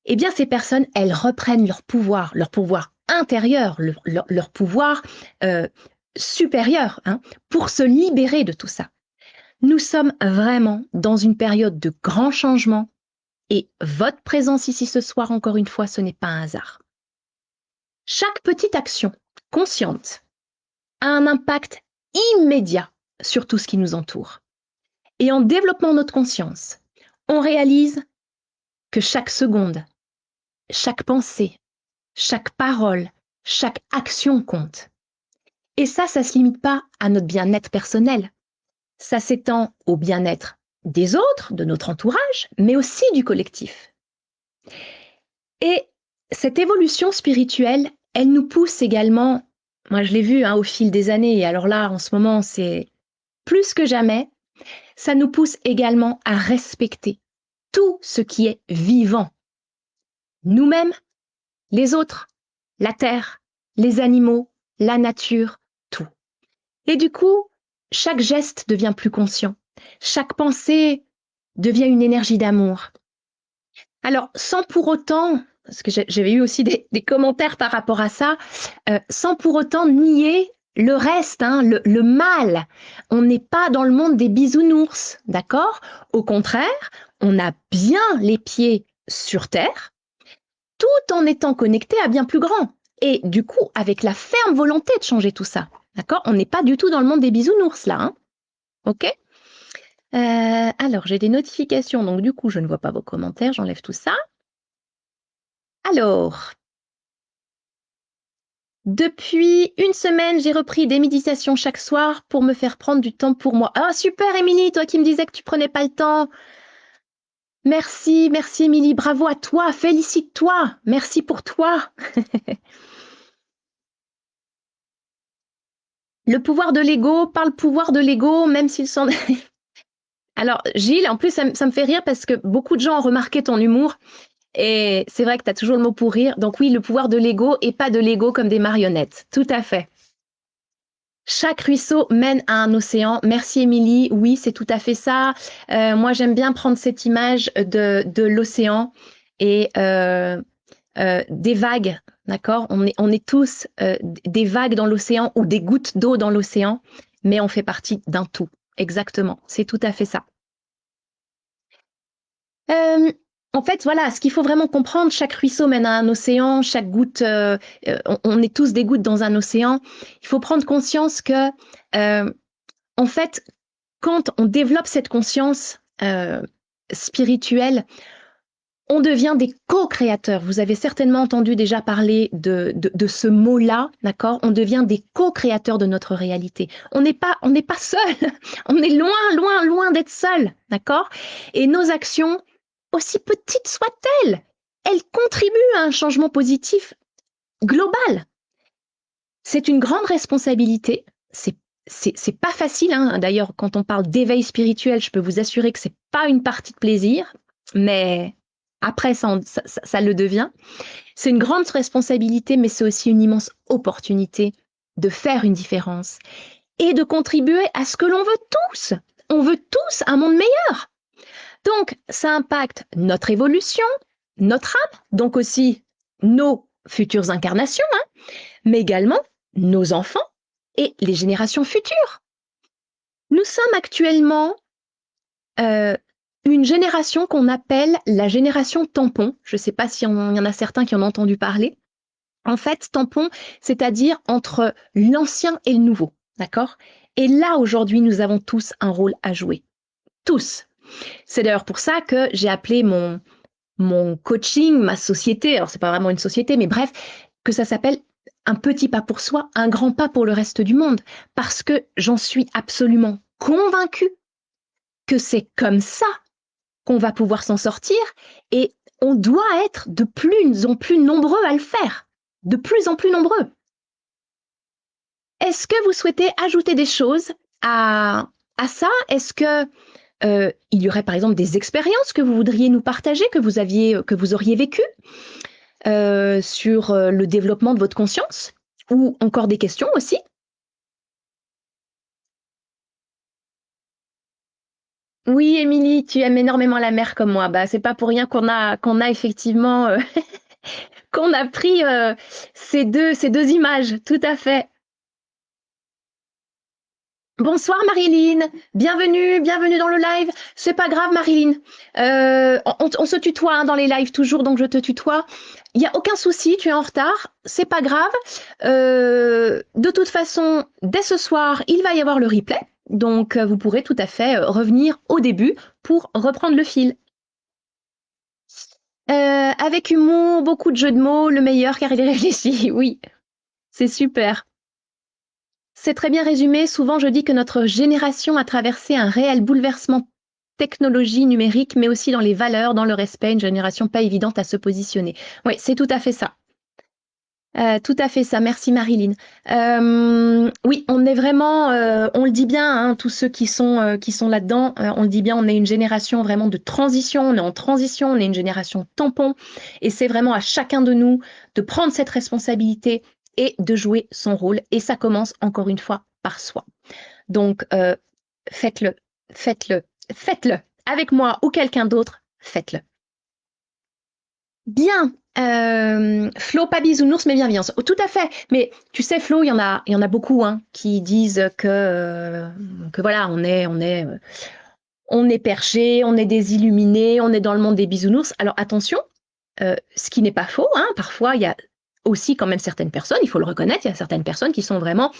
eh bien, ces personnes, elles reprennent leur pouvoir intérieur, leur pouvoir supérieur, pour se libérer de tout ça. Nous sommes vraiment dans une période de grands changements, Et votre présence ici ce soir, encore une fois, ce n'est pas un hasard. Chaque petite action consciente a un impact immédiat sur tout ce qui nous entoure. Et en développant notre conscience, on réalise que chaque seconde, chaque pensée, chaque parole, chaque action compte. Et ça ne se limite pas à notre bien-être personnel. Ça s'étend au bien-être des autres, de notre entourage, mais aussi du collectif. Et cette évolution spirituelle, elle nous pousse également, moi je l'ai vu au fil des années, et alors là, en ce moment, c'est plus que jamais, ça nous pousse également à respecter tout ce qui est vivant. Nous-mêmes, les autres, la terre, les animaux, la nature, tout. Et du coup, chaque geste devient plus conscient. Chaque pensée devient une énergie d'amour. Alors, sans pour autant, parce que j'avais eu aussi des commentaires par rapport à ça, sans pour autant nier le reste, le mal. On n'est pas dans le monde des bisounours, d'accord? Au contraire, on a bien les pieds sur terre, tout en étant connecté à bien plus grand. Et du coup, avec la ferme volonté de changer tout ça, d'accord? On n'est pas du tout dans le monde des bisounours, là, hein? Ok? Alors, j'ai des notifications, donc du coup, je ne vois pas vos commentaires, j'enlève tout ça. Alors, depuis une semaine, j'ai repris des méditations chaque soir pour me faire prendre du temps pour moi. Ah, super, Émilie, toi qui me disais que tu prenais pas le temps. Merci, merci, Émilie, bravo à toi, félicite-toi, merci pour toi. Le pouvoir de l'ego, par le pouvoir de l'ego, même s'ils sont... Alors, Gilles, en plus, ça me fait rire parce que beaucoup de gens ont remarqué ton humour. Et c'est vrai que tu as toujours le mot pour rire. Donc oui, le pouvoir de l'ego et pas de l'ego comme des marionnettes. Tout à fait. Chaque ruisseau mène à un océan. Merci Émilie. Oui, c'est tout à fait ça. Moi, j'aime bien prendre cette image de l'océan et des vagues. D'accord? On est tous des vagues dans l'océan ou des gouttes d'eau dans l'océan, mais on fait partie d'un tout. Exactement. C'est tout à fait ça. Euh, En fait, voilà, ce qu'il faut vraiment comprendre, chaque ruisseau mène à un océan, chaque goutte, on est tous des gouttes dans un océan. Il faut prendre conscience que, en fait, quand on développe cette conscience spirituelle, on devient des co-créateurs. Vous avez certainement entendu déjà parler de ce mot-là, d'accord? On devient des co-créateurs de notre réalité. On n'est pas seul. On est loin, loin, loin d'être seul, d'accord? Et nos actions, aussi petites soient-elles, elles contribuent à un changement positif global. C'est une grande responsabilité. C'est pas facile, hein. D'ailleurs, quand on parle d'éveil spirituel, je peux vous assurer que c'est pas une partie de plaisir, mais après, ça le devient. C'est une grande responsabilité, mais c'est aussi une immense opportunité de faire une différence et de contribuer à ce que l'on veut tous. On veut tous un monde meilleur. Donc, ça impacte notre évolution, notre âme, donc aussi nos futures incarnations, hein, mais également nos enfants et les générations futures. Nous sommes actuellement une génération qu'on appelle la génération tampon. Je ne sais pas s'il y en a certains qui en ont entendu parler. En fait, tampon, c'est-à-dire entre l'ancien et le nouveau, d'accord? Et là, aujourd'hui, nous avons tous un rôle à jouer. Tous. C'est d'ailleurs pour ça que j'ai appelé mon coaching, ma société, alors c'est pas vraiment une société, mais bref, que ça s'appelle un petit pas pour soi, un grand pas pour le reste du monde, parce que j'en suis absolument convaincue que c'est comme ça qu'on va pouvoir s'en sortir et on doit être de plus en plus nombreux à le faire, de plus en plus nombreux. Est-ce que vous souhaitez ajouter des choses à ça? Est-ce que il y aurait par exemple des expériences que vous voudriez nous partager, que vous auriez vécues sur le développement de votre conscience? Ou encore des questions aussi? Oui, Émilie, tu aimes énormément la mer comme moi. Bah, c'est pas pour rien qu'on a effectivement qu'on a pris ces deux images. Tout à fait. Bonsoir Marilyn, bienvenue dans le live. C'est pas grave Marilyn, on se tutoie hein, dans les lives toujours, donc je te tutoie. Il n'y a aucun souci, tu es en retard, c'est pas grave. De toute façon, dès ce soir, il va y avoir le replay, donc vous pourrez tout à fait revenir au début pour reprendre le fil. Avec humour, beaucoup de jeux de mots, le meilleur car il est réfléchi, oui, c'est super. C'est très bien résumé. Souvent, je dis que notre génération a traversé un réel bouleversement technologie numérique, mais aussi dans les valeurs, dans le respect, une génération pas évidente à se positionner. Oui, c'est tout à fait ça. Tout à fait ça. Merci Marilyn. Oui, on est vraiment, on le dit bien, hein, tous ceux qui sont là-dedans, on le dit bien, on est une génération vraiment de transition. On est en transition, on est une génération tampon, et c'est vraiment à chacun de nous de prendre cette responsabilité et de jouer son rôle. Et ça commence encore une fois par soi. Donc, faites-le, faites-le, faites-le. Avec moi ou quelqu'un d'autre, faites-le. Bien. Flo, pas bisounours, mais bienveillance. Oh, tout à fait. Mais tu sais, Flo, il y en a beaucoup hein, qui disent que voilà, on est perché, on est des illuminés, on est dans le monde des bisounours. Alors attention, ce qui n'est pas faux. Hein, parfois, il y a aussi quand même certaines personnes, il faut le reconnaître, il y a certaines personnes qui sont vraiment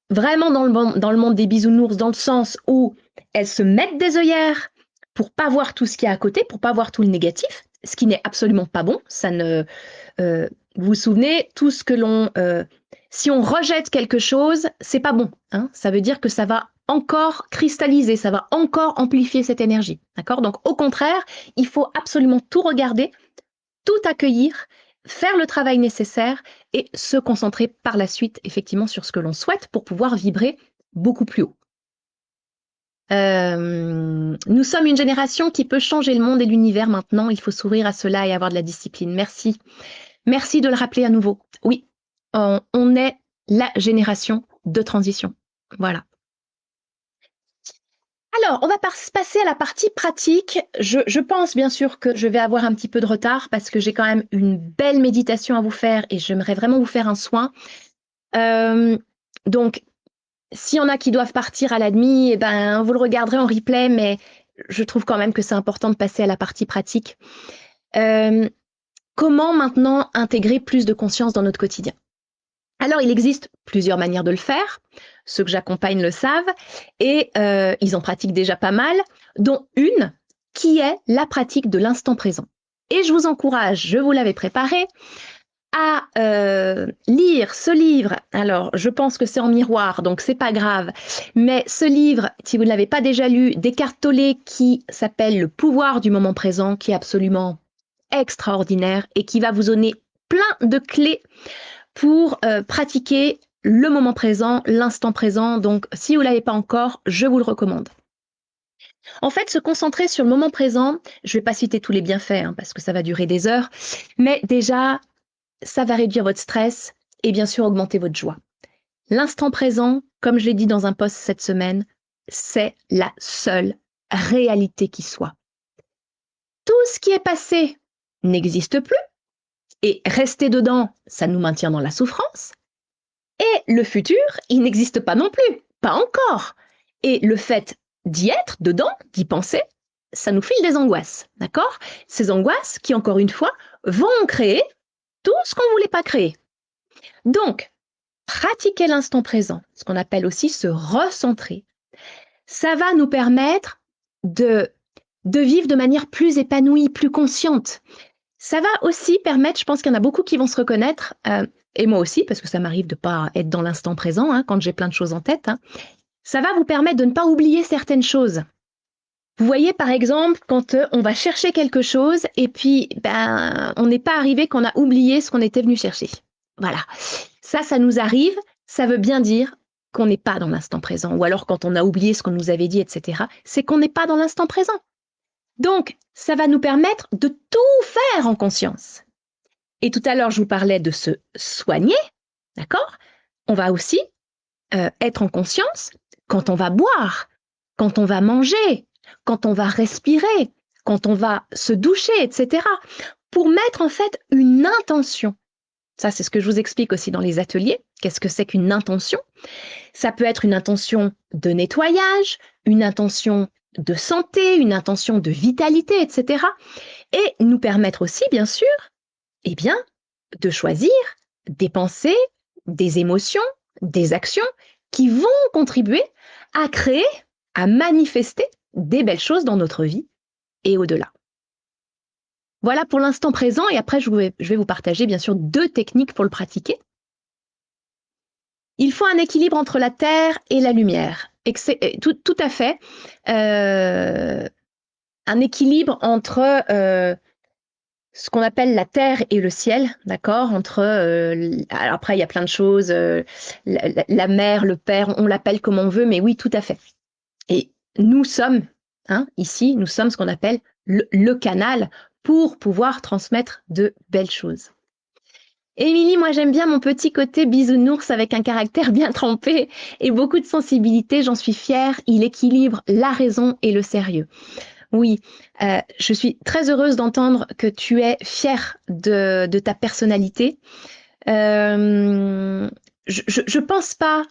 dans le monde des bisounours, dans le sens où elles se mettent des œillères pour pas voir tout ce qu'il y a à côté, pour pas voir tout le négatif, ce qui n'est absolument pas bon. Ça ne, vous vous souvenez, tout ce que si on rejette quelque chose, c'est pas bon. Hein, ça veut dire que ça va encore cristalliser, ça va encore amplifier cette énergie. D'accord? Donc au contraire, il faut absolument tout regarder, tout accueillir, faire le travail nécessaire et se concentrer par la suite effectivement sur ce que l'on souhaite pour pouvoir vibrer beaucoup plus haut. Nous sommes une génération qui peut changer le monde et l'univers maintenant. Il faut s'ouvrir à cela et avoir de la discipline. Merci. Merci de le rappeler à nouveau. Oui, on est la génération de transition. Voilà. Alors, on va passer à la partie pratique. Je pense bien sûr que je vais avoir un petit peu de retard parce que j'ai quand même une belle méditation à vous faire et j'aimerais vraiment vous faire un soin. Donc, s'il y en a qui doivent partir à la demi, eh ben, vous le regarderez en replay, mais je trouve quand même que c'est important de passer à la partie pratique. Comment maintenant intégrer plus de conscience dans notre quotidien? Alors, il existe plusieurs manières de le faire. Ceux que j'accompagne le savent et ils en pratiquent déjà pas mal, dont une qui est la pratique de l'instant présent. Et je vous encourage, je vous l'avais préparé, à lire ce livre. Alors, je pense que c'est en miroir, donc c'est pas grave. Mais ce livre, si vous ne l'avez pas déjà lu, d'Eckhart Tolle, qui s'appelle Le pouvoir du moment présent, qui est absolument extraordinaire et qui va vous donner plein de clés pour pratiquer le moment présent, l'instant présent. Donc, si vous ne l'avez pas encore, je vous le recommande. En fait, se concentrer sur le moment présent, je ne vais pas citer tous les bienfaits, hein, parce que ça va durer des heures, mais déjà, ça va réduire votre stress et bien sûr augmenter votre joie. L'instant présent, comme je l'ai dit dans un post cette semaine, c'est la seule réalité qui soit. Tout ce qui est passé n'existe plus et rester dedans, ça nous maintient dans la souffrance. Et le futur, il n'existe pas non plus, pas encore. Et le fait d'y être dedans, d'y penser, ça nous file des angoisses, d'accord? Ces angoisses qui, encore une fois, vont créer tout ce qu'on ne voulait pas créer. Donc, pratiquer l'instant présent, ce qu'on appelle aussi se recentrer, ça va nous permettre de vivre de manière plus épanouie, plus consciente. Ça va aussi permettre, je pense qu'il y en a beaucoup qui vont se reconnaître, et moi aussi, parce que ça m'arrive de ne pas être dans l'instant présent, hein, quand j'ai plein de choses en tête, hein, ça va vous permettre de ne pas oublier certaines choses. Vous voyez, par exemple, quand on va chercher quelque chose et puis on n'est pas arrivé qu'on a oublié ce qu'on était venu chercher. Voilà. Ça nous arrive. Ça veut bien dire qu'on n'est pas dans l'instant présent. Ou alors quand on a oublié ce qu'on nous avait dit, etc., c'est qu'on n'est pas dans l'instant présent. Donc, ça va nous permettre de tout faire en conscience. Et tout à l'heure, je vous parlais de se soigner, d'accord? On va aussi être en conscience quand on va boire, quand on va manger, quand on va respirer, quand on va se doucher, etc. Pour mettre en fait une intention. Ça, c'est ce que je vous explique aussi dans les ateliers. Qu'est-ce que c'est qu'une intention? Ça peut être une intention de nettoyage, une intention de santé, une intention de vitalité, etc. Et nous permettre aussi, bien sûr, eh bien, de choisir des pensées, des émotions, des actions qui vont contribuer à créer, à manifester des belles choses dans notre vie et au-delà. Voilà pour l'instant présent et après je vais vous partager bien sûr 2 techniques pour le pratiquer. Il faut un équilibre entre la terre et la lumière. Tout à fait. Un équilibre entre ce qu'on appelle la terre et le ciel, d'accord? Alors après, il y a plein de choses, la mère, le père, on l'appelle comme on veut, mais oui, tout à fait. Et nous sommes, ici, nous sommes ce qu'on appelle le canal pour pouvoir transmettre de belles choses. Émilie, moi j'aime bien mon petit côté bisounours avec un caractère bien trempé et beaucoup de sensibilité, j'en suis fière. Il équilibre la raison et le sérieux. Oui, je suis très heureuse d'entendre que tu es fière de ta personnalité. Je pense pas,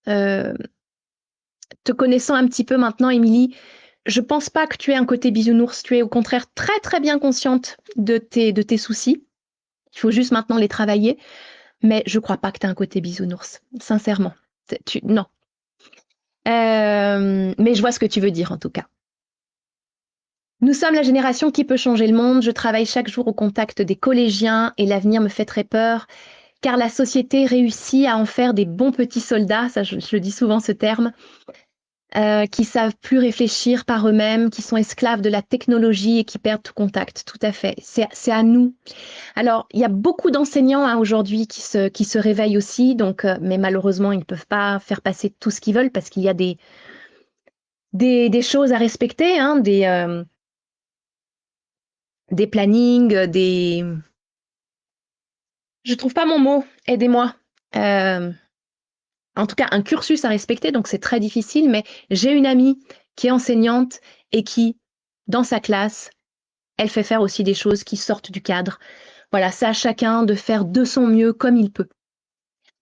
te connaissant un petit peu maintenant, Émilie, je pense pas que tu aies un côté bisounours. Tu es au contraire très très bien consciente de tes soucis. Il faut juste maintenant les travailler. Mais je crois pas que tu as un côté bisounours, sincèrement. Non. Mais je vois ce que tu veux dire en tout cas. Nous sommes la génération qui peut changer le monde. Je travaille chaque jour au contact des collégiens et l'avenir me fait très peur car la société réussit à en faire des bons petits soldats, ça je le dis souvent ce terme, qui savent plus réfléchir par eux-mêmes, qui sont esclaves de la technologie et qui perdent tout contact. Tout à fait. C'est à nous. Alors, il y a beaucoup d'enseignants aujourd'hui qui se réveillent aussi, donc, mais malheureusement, ils ne peuvent pas faire passer tout ce qu'ils veulent parce qu'il y a des choses à respecter, des plannings, Je trouve pas mon mot, aidez-moi. En tout cas, un cursus à respecter, donc c'est très difficile, mais j'ai une amie qui est enseignante et qui, dans sa classe, elle fait faire aussi des choses qui sortent du cadre. Voilà, c'est à chacun de faire de son mieux comme il peut.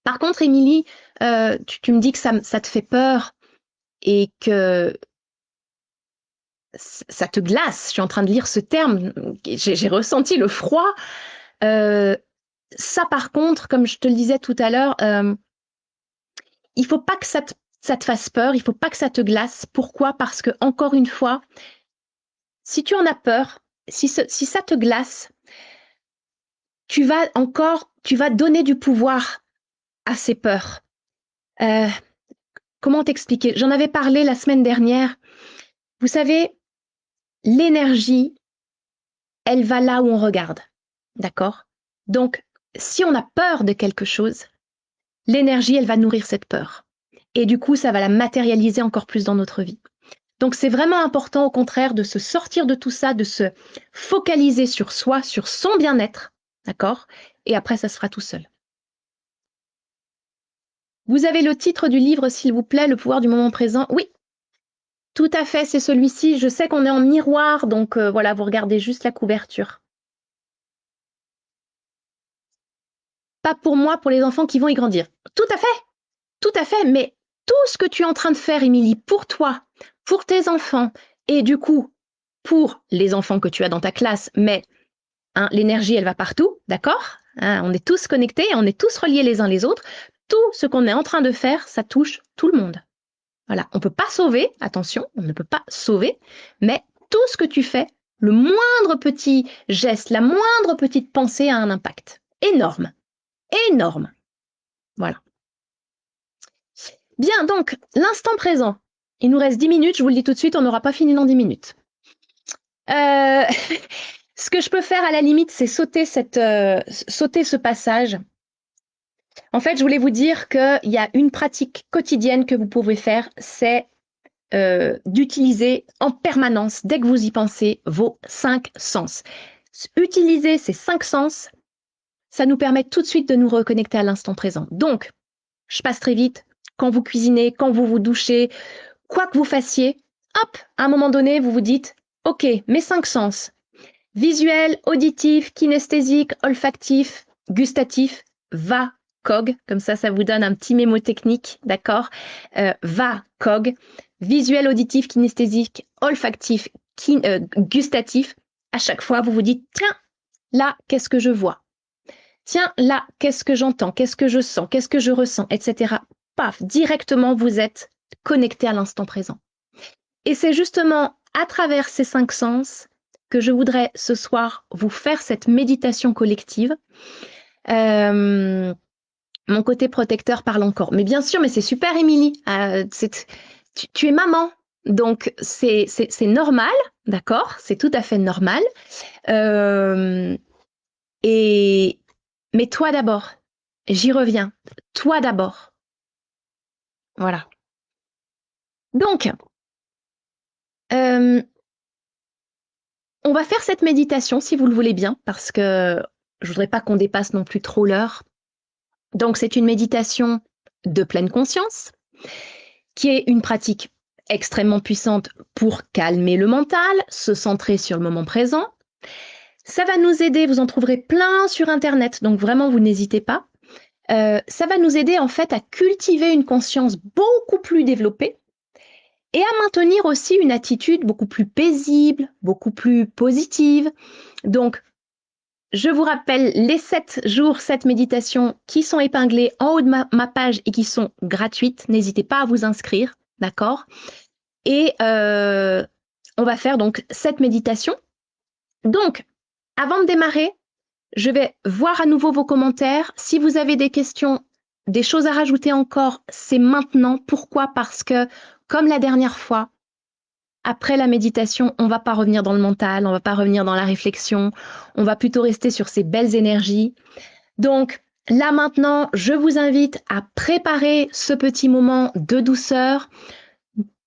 Par contre, Émilie, tu me dis que ça te fait peur et que ça te glace. Je suis en train de lire ce terme. J'ai ressenti le froid. Ça, par contre, comme je te le disais tout à l'heure, il faut pas que ça te fasse peur. Il faut pas que ça te glace. Pourquoi? Parce que, encore une fois, si tu en as peur, si ça te glace, tu vas donner du pouvoir à ces peurs. Comment t'expliquer? J'en avais parlé la semaine dernière. Vous savez, l'énergie, elle va là où on regarde. D'accord? Donc, si on a peur de quelque chose, l'énergie, elle va nourrir cette peur. Et du coup, ça va la matérialiser encore plus dans notre vie. Donc, c'est vraiment important, au contraire, de se sortir de tout ça, de se focaliser sur soi, sur son bien-être. D'accord? Et après, ça se fera tout seul. Vous avez le titre du livre, s'il vous plaît, Le pouvoir du moment présent? Oui, tout à fait, c'est celui-ci. Je sais qu'on est en miroir, donc voilà, vous regardez juste la couverture. Pas pour moi, pour les enfants qui vont y grandir. Tout à fait, mais tout ce que tu es en train de faire, Émilie, pour toi, pour tes enfants, et du coup, pour les enfants que tu as dans ta classe, mais l'énergie, elle va partout, d'accord? On est tous connectés, on est tous reliés les uns les autres. Tout ce qu'on est en train de faire, ça touche tout le monde. Voilà, on ne peut pas sauver, attention, on ne peut pas sauver, mais tout ce que tu fais, le moindre petit geste, la moindre petite pensée a un impact énorme, énorme. Voilà. Bien, donc, l'instant présent. Il nous reste 10 minutes, je vous le dis tout de suite, on n'aura pas fini dans 10 minutes. Ce que je peux faire à la limite, c'est sauter ce passage. En fait, je voulais vous dire qu'il y a une pratique quotidienne que vous pouvez faire, c'est d'utiliser en permanence, dès que vous y pensez, vos 5 sens. Utiliser ces 5 sens, ça nous permet tout de suite de nous reconnecter à l'instant présent. Donc, je passe très vite, quand vous cuisinez, quand vous vous douchez, quoi que vous fassiez, hop, à un moment donné, vous vous dites, ok, mes 5 sens, visuel, auditif, kinesthésique, olfactif, gustatif, va VACOG, comme ça vous donne un petit mémo technique, d'accord? VACOG, visuel, auditif, kinesthésique, olfactif, gustatif. À chaque fois, vous vous dites, tiens, là, qu'est-ce que je vois? Tiens, là, qu'est-ce que j'entends? Qu'est-ce que je sens? Qu'est-ce que je ressens? Etc. Paf, directement, vous êtes connecté à l'instant présent. Et c'est justement à travers ces 5 sens que je voudrais ce soir vous faire cette méditation collective. Mon côté protecteur parle encore. Mais bien sûr, mais c'est super, Émilie. Tu es maman, donc c'est normal, d'accord? C'est tout à fait normal. Mais toi d'abord, j'y reviens. Toi d'abord. Voilà. Donc, on va faire cette méditation si vous le voulez bien, parce que je voudrais pas qu'on dépasse non plus trop l'heure. Donc, c'est une méditation de pleine conscience, qui est une pratique extrêmement puissante pour calmer le mental, se centrer sur le moment présent. Ça va nous aider, vous en trouverez plein sur Internet, donc vraiment, vous n'hésitez pas. Ça va nous aider en fait à cultiver une conscience beaucoup plus développée et à maintenir aussi une attitude beaucoup plus paisible, beaucoup plus positive. Donc, je vous rappelle les 7 jours, 7 méditations qui sont épinglées en haut de ma page et qui sont gratuites. N'hésitez pas à vous inscrire, d'accord? Et on va faire donc cette méditation. Donc, avant de démarrer, je vais voir à nouveau vos commentaires. Si vous avez des questions, des choses à rajouter encore, c'est maintenant. Pourquoi? Parce que, comme la dernière fois, après la méditation, on ne va pas revenir dans le mental, on ne va pas revenir dans la réflexion, on va plutôt rester sur ces belles énergies. Donc, là maintenant, je vous invite à préparer ce petit moment de douceur.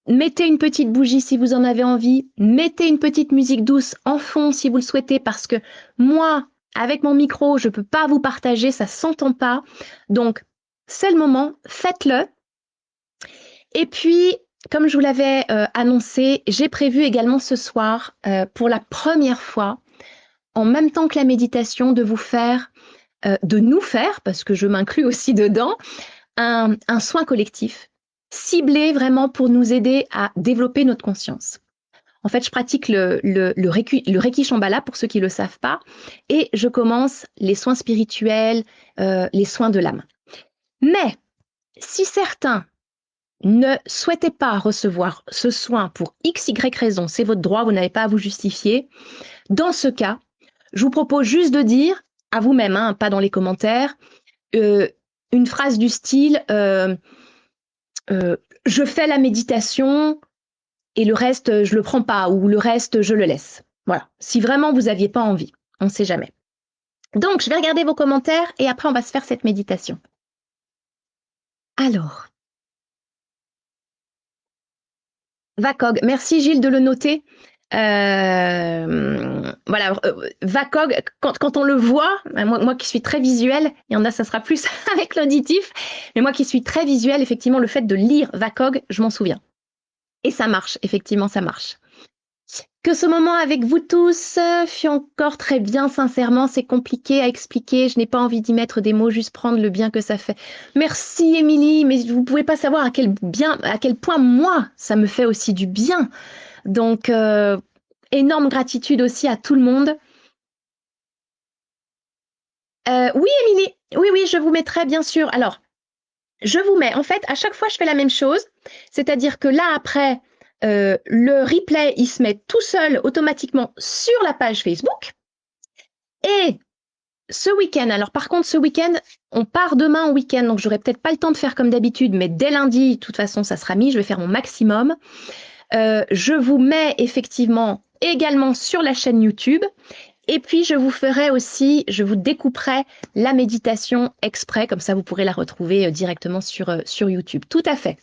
Mettez une petite bougie si vous en avez envie. Mettez une petite musique douce en fond si vous le souhaitez, parce que moi, avec mon micro, je ne peux pas vous partager, ça ne s'entend pas. Donc, c'est le moment, faites-le. Et puis, comme je vous l'avais annoncé, j'ai prévu également ce soir, pour la première fois, en même temps que la méditation, de nous faire, parce que je m'inclus aussi dedans, un soin collectif, ciblé vraiment pour nous aider à développer notre conscience. En fait, je pratique le Reiki Shambhala, pour ceux qui ne le savent pas, et je commence les soins spirituels, les soins de l'âme. Mais, si certains ne souhaitez pas recevoir ce soin pour XY raison, c'est votre droit, vous n'avez pas à vous justifier. Dans ce cas, je vous propose juste de dire à vous-même, hein, pas dans les commentaires, une phrase du style je fais la méditation et le reste je le prends pas, ou le reste je le laisse. Voilà, si vraiment vous n'aviez pas envie, on ne sait jamais. Donc, je vais regarder vos commentaires et après on va se faire cette méditation. Alors, VACOG, merci Gilles de le noter. Voilà, VACOG, quand on le voit, moi qui suis très visuelle, il y en a, ça sera plus avec l'auditif, mais moi qui suis très visuelle, effectivement, le fait de lire VACOG, je m'en souviens. Et ça marche, effectivement, ça marche. Que ce moment avec vous tous fut encore très bien, sincèrement, c'est compliqué à expliquer, je n'ai pas envie d'y mettre des mots, juste prendre le bien que ça fait. Merci Émilie, mais vous ne pouvez pas savoir à quel point moi, ça me fait aussi du bien. Donc, énorme gratitude aussi à tout le monde. Oui Émilie, oui, je vous mettrai bien sûr. Alors, je vous mets, en fait, à chaque fois, je fais la même chose, c'est-à-dire que là, après, le replay, il se met tout seul automatiquement sur la page Facebook. Et ce week-end, alors par contre, ce week-end, on part demain en week-end, donc j'aurai peut-être pas le temps de faire comme d'habitude, mais dès lundi, de toute façon, ça sera mis, je vais faire mon maximum. Je vous mets effectivement également sur la chaîne YouTube. Et puis, je vous découperai la méditation exprès, comme ça, vous pourrez la retrouver directement sur YouTube. Tout à fait.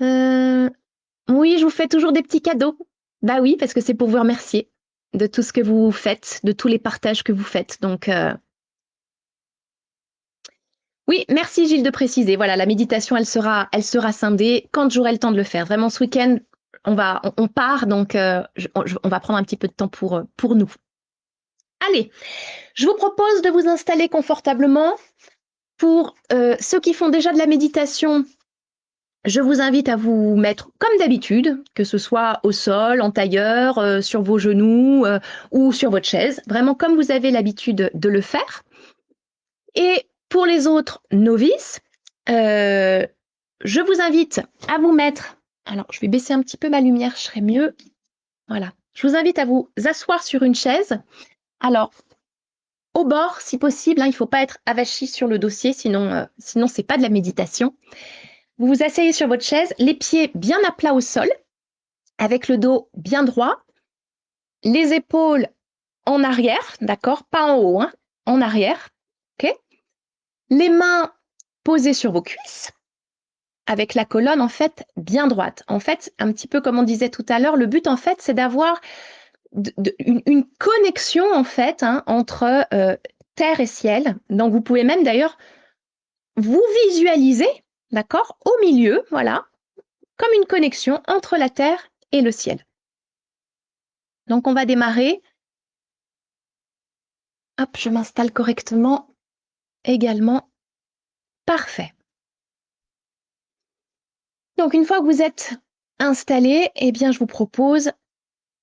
Oui, je vous fais toujours des petits cadeaux. Bah oui, parce que c'est pour vous remercier de tout ce que vous faites, de tous les partages que vous faites. Donc, oui, merci Gilles de préciser. Voilà, la méditation, elle sera scindée quand j'aurai le temps de le faire. Vraiment, ce week-end, on part, donc on va prendre un petit peu de temps pour nous. Allez, je vous propose de vous installer confortablement. Pour ceux qui font déjà de la méditation, je vous invite à vous mettre comme d'habitude, que ce soit au sol, en tailleur, sur vos genoux ou sur votre chaise, vraiment comme vous avez l'habitude de le faire. Et pour les autres novices, je vous invite à vous mettre, alors je vais baisser un petit peu ma lumière, je serai mieux. Voilà, je vous invite à vous asseoir sur une chaise. Alors, au bord, si possible, hein, il ne faut pas être avachi sur le dossier, sinon c'est pas de la méditation. Vous vous asseyez sur votre chaise, les pieds bien à plat au sol, avec le dos bien droit, les épaules en arrière, d'accord, pas en haut, hein, en arrière, ok. Les mains posées sur vos cuisses, avec la colonne en fait bien droite. En fait, un petit peu comme on disait tout à l'heure, le but en fait, c'est d'avoir une connexion en fait hein, entre terre et ciel. Donc vous pouvez même d'ailleurs vous visualiser, d'accord, au milieu, voilà, comme une connexion entre la terre et le ciel. Donc on va démarrer. Hop, je m'installe correctement également. Parfait. Donc une fois que vous êtes installé, eh bien je vous propose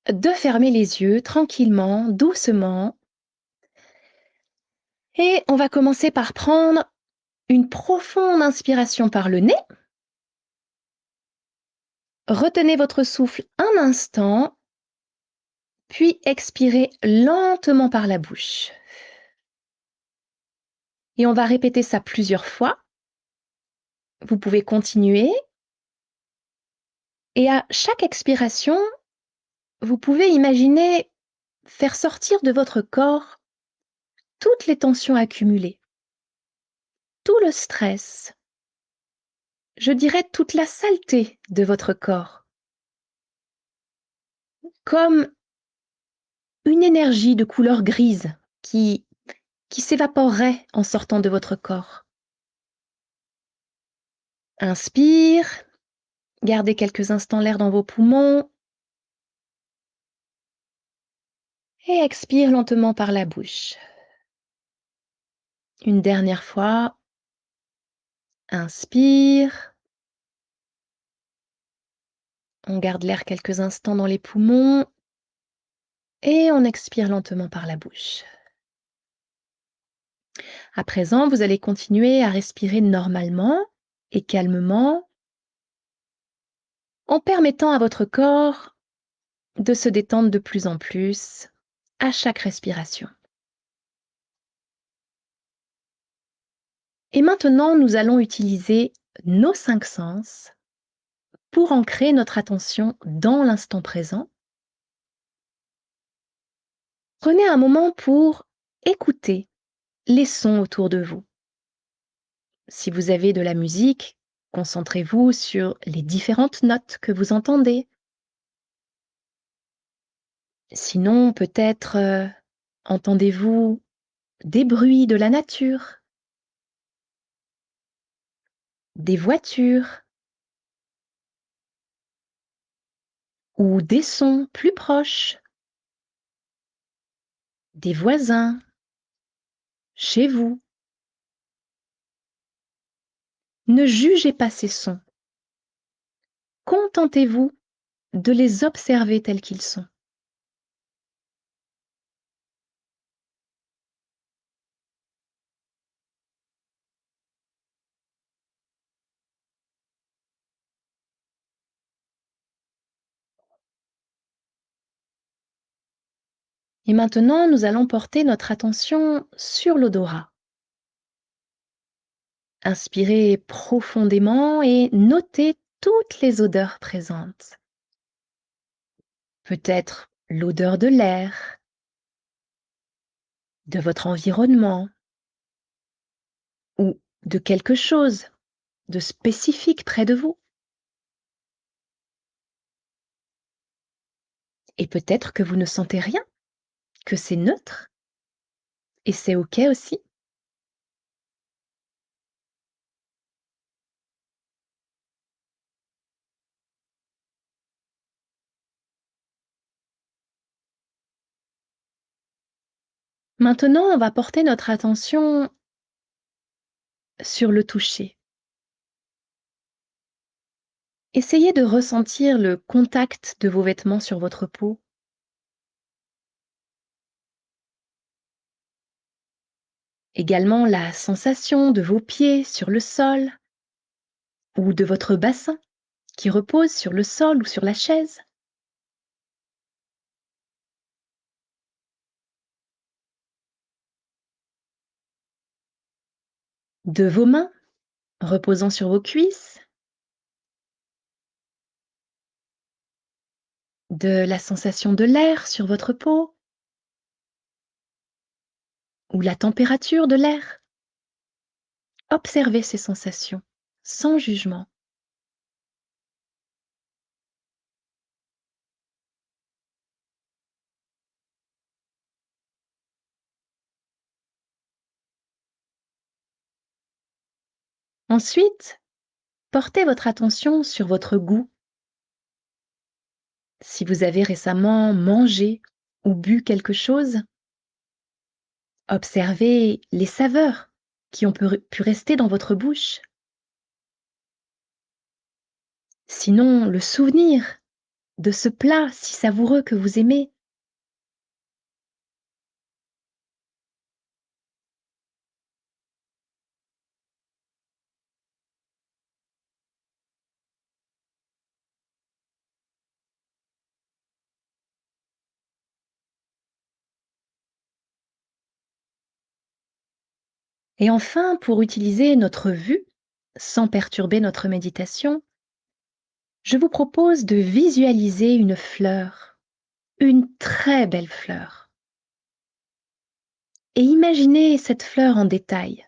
de fermer les yeux tranquillement, doucement. Et on va commencer par prendre une profonde inspiration par le nez. Retenez votre souffle un instant, puis expirez lentement par la bouche. Et on va répéter ça plusieurs fois. Vous pouvez continuer. Et à chaque expiration, vous pouvez imaginer faire sortir de votre corps toutes les tensions accumulées, tout le stress, je dirais toute la saleté de votre corps, comme une énergie de couleur grise qui s'évaporerait en sortant de votre corps. Inspire, gardez quelques instants l'air dans vos poumons et expire lentement par la bouche. Une dernière fois, inspire, on garde l'air quelques instants dans les poumons et on expire lentement par la bouche. À présent, vous allez continuer à respirer normalement et calmement en permettant à votre corps de se détendre de plus en plus à chaque respiration. Et maintenant, nous allons utiliser nos 5 sens pour ancrer notre attention dans l'instant présent. Prenez un moment pour écouter les sons autour de vous. Si vous avez de la musique, concentrez-vous sur les différentes notes que vous entendez. Sinon, peut-être entendez-vous des bruits de la nature, des voitures ou des sons plus proches, des voisins, chez vous. Ne jugez pas ces sons. Contentez-vous de les observer tels qu'ils sont. Et maintenant, nous allons porter notre attention sur l'odorat. Inspirez profondément et notez toutes les odeurs présentes. Peut-être l'odeur de l'air, de votre environnement ou de quelque chose de spécifique près de vous. Et peut-être que vous ne sentez rien, que c'est neutre. Et c'est OK aussi. Maintenant, on va porter notre attention sur le toucher. Essayez de ressentir le contact de vos vêtements sur votre peau. Également la sensation de vos pieds sur le sol ou de votre bassin qui repose sur le sol ou sur la chaise. De vos mains reposant sur vos cuisses. De la sensation de l'air sur votre peau ou la température de l'air. Observez ces sensations sans jugement. Ensuite, portez votre attention sur votre goût. Si vous avez récemment mangé ou bu quelque chose, observez les saveurs qui ont pu rester dans votre bouche. Sinon, le souvenir de ce plat si savoureux que vous aimez. Et enfin, pour utiliser notre vue sans perturber notre méditation, je vous propose de visualiser une fleur, une très belle fleur. Et imaginez cette fleur en détail,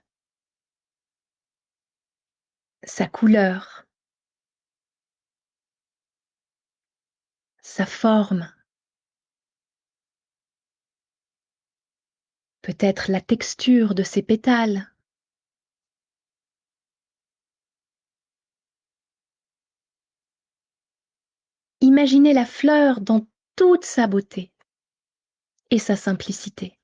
sa couleur, sa forme, peut-être la texture de ses pétales. Imaginez la fleur dans toute sa beauté et sa simplicité.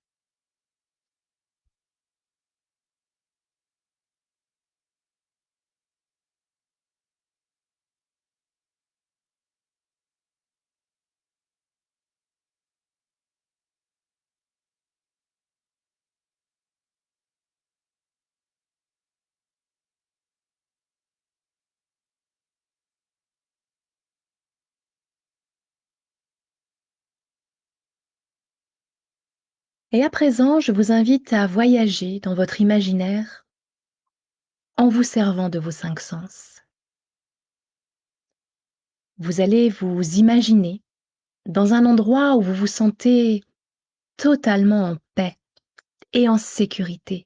Et à présent, je vous invite à voyager dans votre imaginaire en vous servant de vos cinq sens. Vous allez vous imaginer dans un endroit où vous vous sentez totalement en paix et en sécurité.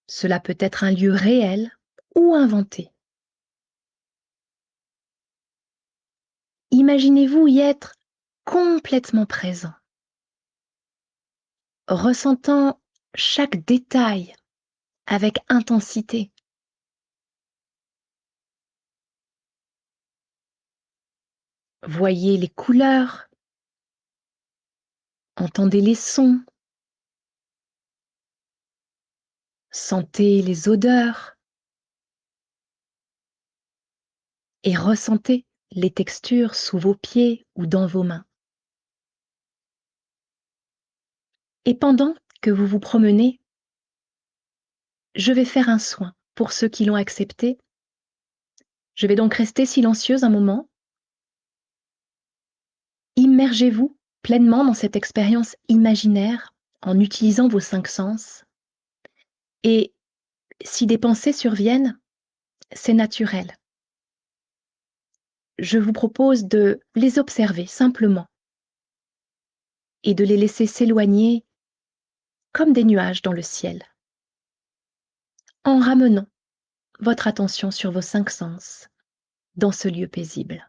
Cela peut être un lieu réel ou inventé. Imaginez-vous y être complètement présent, ressentant chaque détail avec intensité. Voyez les couleurs, entendez les sons, sentez les odeurs et ressentez les textures sous vos pieds ou dans vos mains. Et pendant que vous vous promenez, je vais faire un soin pour ceux qui l'ont accepté. Je vais donc rester silencieuse un moment. Immergez-vous pleinement dans cette expérience imaginaire en utilisant vos cinq sens. Et si des pensées surviennent, c'est naturel. Je vous propose de les observer simplement et de les laisser s'éloigner comme des nuages dans le ciel, en ramenant votre attention sur vos cinq sens dans ce lieu paisible.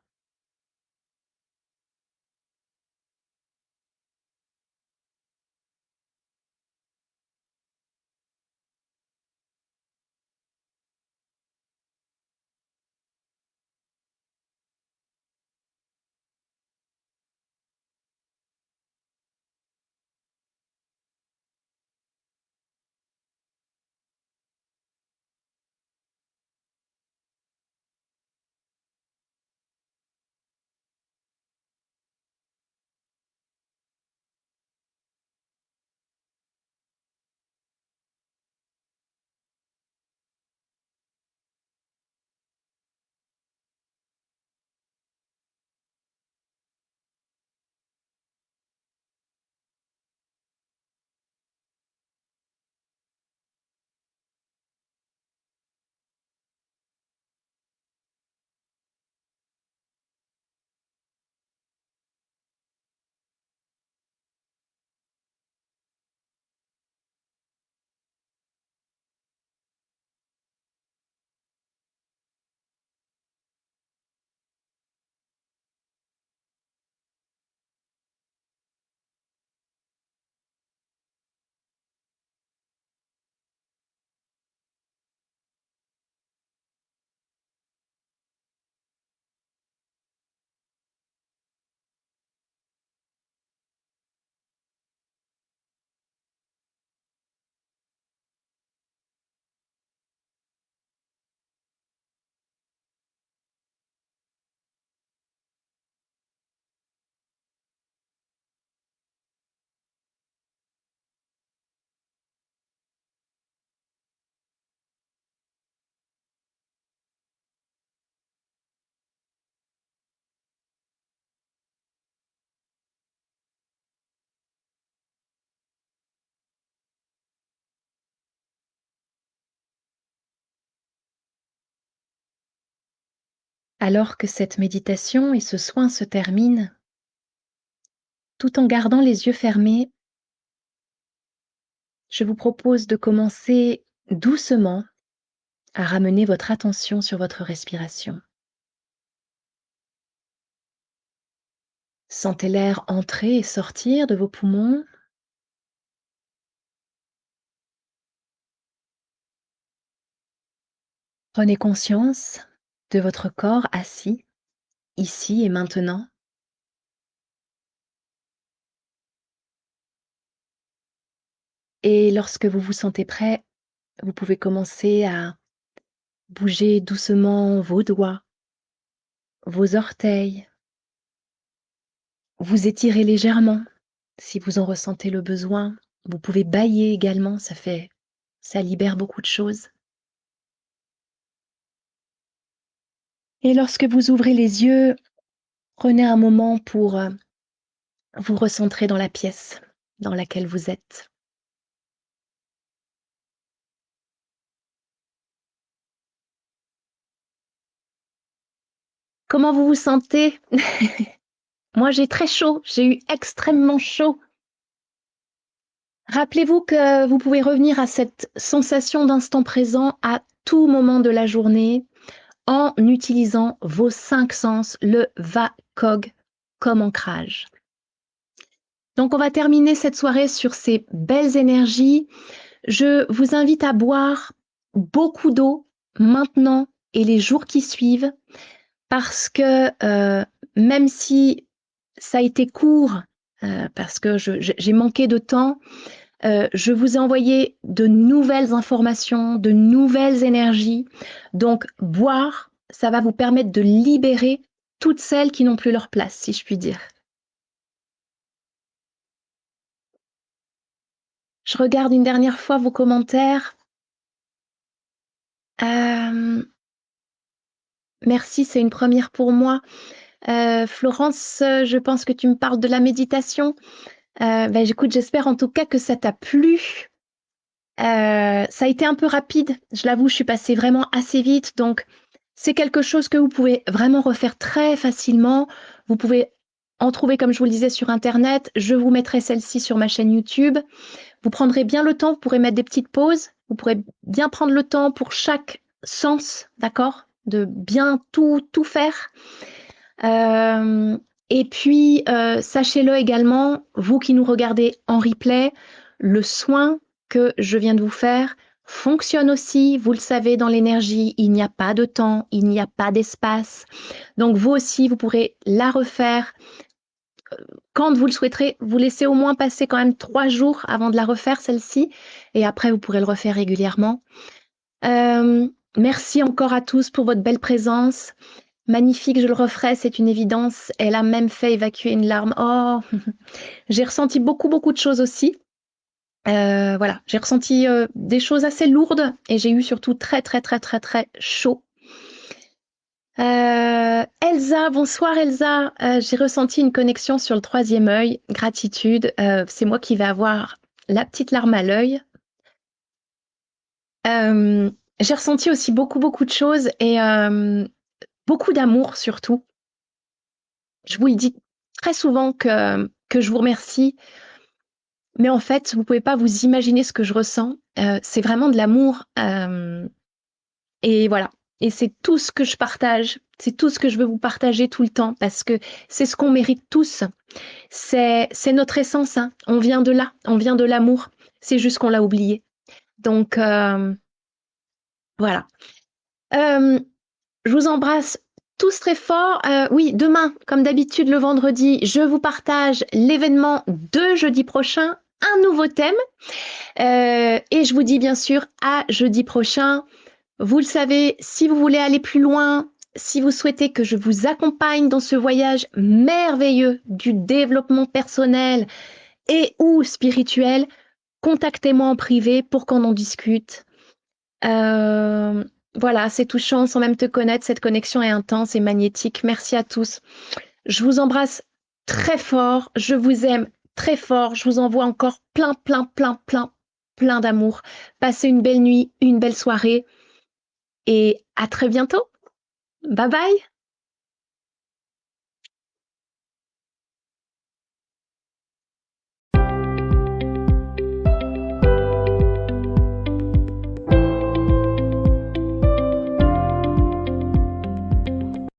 Alors que cette méditation et ce soin se terminent, tout en gardant les yeux fermés, je vous propose de commencer doucement à ramener votre attention sur votre respiration. Sentez l'air entrer et sortir de vos poumons. Prenez conscience de votre corps assis, ici et maintenant. Et lorsque vous vous sentez prêt, vous pouvez commencer à bouger doucement vos doigts, vos orteils, vous étirer légèrement si vous en ressentez le besoin. Vous pouvez bâiller également, ça libère beaucoup de choses. Et lorsque vous ouvrez les yeux, prenez un moment pour vous recentrer dans la pièce dans laquelle vous êtes. Comment vous vous sentez? Moi, j'ai très chaud, j'ai eu extrêmement chaud. Rappelez-vous que vous pouvez revenir à cette sensation d'instant présent à tout moment de la journée en utilisant vos 5 sens, le VACOG comme ancrage. Donc, on va terminer cette soirée sur ces belles énergies. Je vous invite à boire beaucoup d'eau maintenant et les jours qui suivent parce que même si ça a été court, parce que j'ai manqué de temps, je vous ai envoyé de nouvelles informations, de nouvelles énergies. Donc, boire, ça va vous permettre de libérer toutes celles qui n'ont plus leur place, si je puis dire. Je regarde une dernière fois vos commentaires. Merci, c'est une première pour moi. Florence, je pense que tu me parles de la méditation. Écoute, j'espère en tout cas que ça t'a plu. Ça a été un peu rapide, je l'avoue, je suis passée vraiment assez vite, donc c'est quelque chose que vous pouvez vraiment refaire très facilement. Vous pouvez en trouver, comme je vous le disais, sur Internet. Je vous mettrai celle-ci sur ma chaîne YouTube. Vous prendrez bien le temps, vous pourrez mettre des petites pauses. Vous pourrez bien prendre le temps pour chaque sens, d'accord? De bien tout faire. Et puis, sachez-le également, vous qui nous regardez en replay, le soin que je viens de vous faire fonctionne aussi. Vous le savez, dans l'énergie, il n'y a pas de temps, il n'y a pas d'espace. Donc, vous aussi, vous pourrez la refaire quand vous le souhaiterez. Vous laissez au moins passer quand même 3 jours avant de la refaire, celle-ci. Et après, vous pourrez le refaire régulièrement. Merci encore à tous pour votre belle présence. Magnifique, je le referai, c'est une évidence. Elle a même fait évacuer une larme. Oh, j'ai ressenti beaucoup de choses aussi. Voilà, j'ai ressenti des choses assez lourdes et j'ai eu surtout très chaud. Elsa, bonsoir Elsa. J'ai ressenti une connexion sur le 3e œil. Gratitude. C'est moi qui vais avoir la petite larme à l'œil. J'ai ressenti aussi beaucoup de choses et beaucoup d'amour surtout. Je vous le dis très souvent que je vous remercie, mais en fait, vous pouvez pas vous imaginer ce que je ressens. C'est vraiment de l'amour, et voilà. Et c'est tout ce que je partage, c'est tout ce que je veux vous partager tout le temps, parce que c'est ce qu'on mérite tous. C'est notre essence, hein. On vient de là, on vient de l'amour. C'est juste qu'on l'a oublié. Donc, voilà. Je vous embrasse tous très fort. Oui, demain, comme d'habitude le vendredi, je vous partage l'événement de jeudi prochain, un nouveau thème. Et je vous dis bien sûr à jeudi prochain. Vous le savez, si vous voulez aller plus loin, si vous souhaitez que je vous accompagne dans ce voyage merveilleux du développement personnel et ou spirituel, contactez-moi en privé pour qu'on en discute. Voilà, c'est touchant sans même te connaître. Cette connexion est intense et magnétique. Merci à tous. Je vous embrasse très fort. Je vous aime très fort. Je vous envoie encore plein d'amour. Passez une belle nuit, une belle soirée et à très bientôt. Bye bye.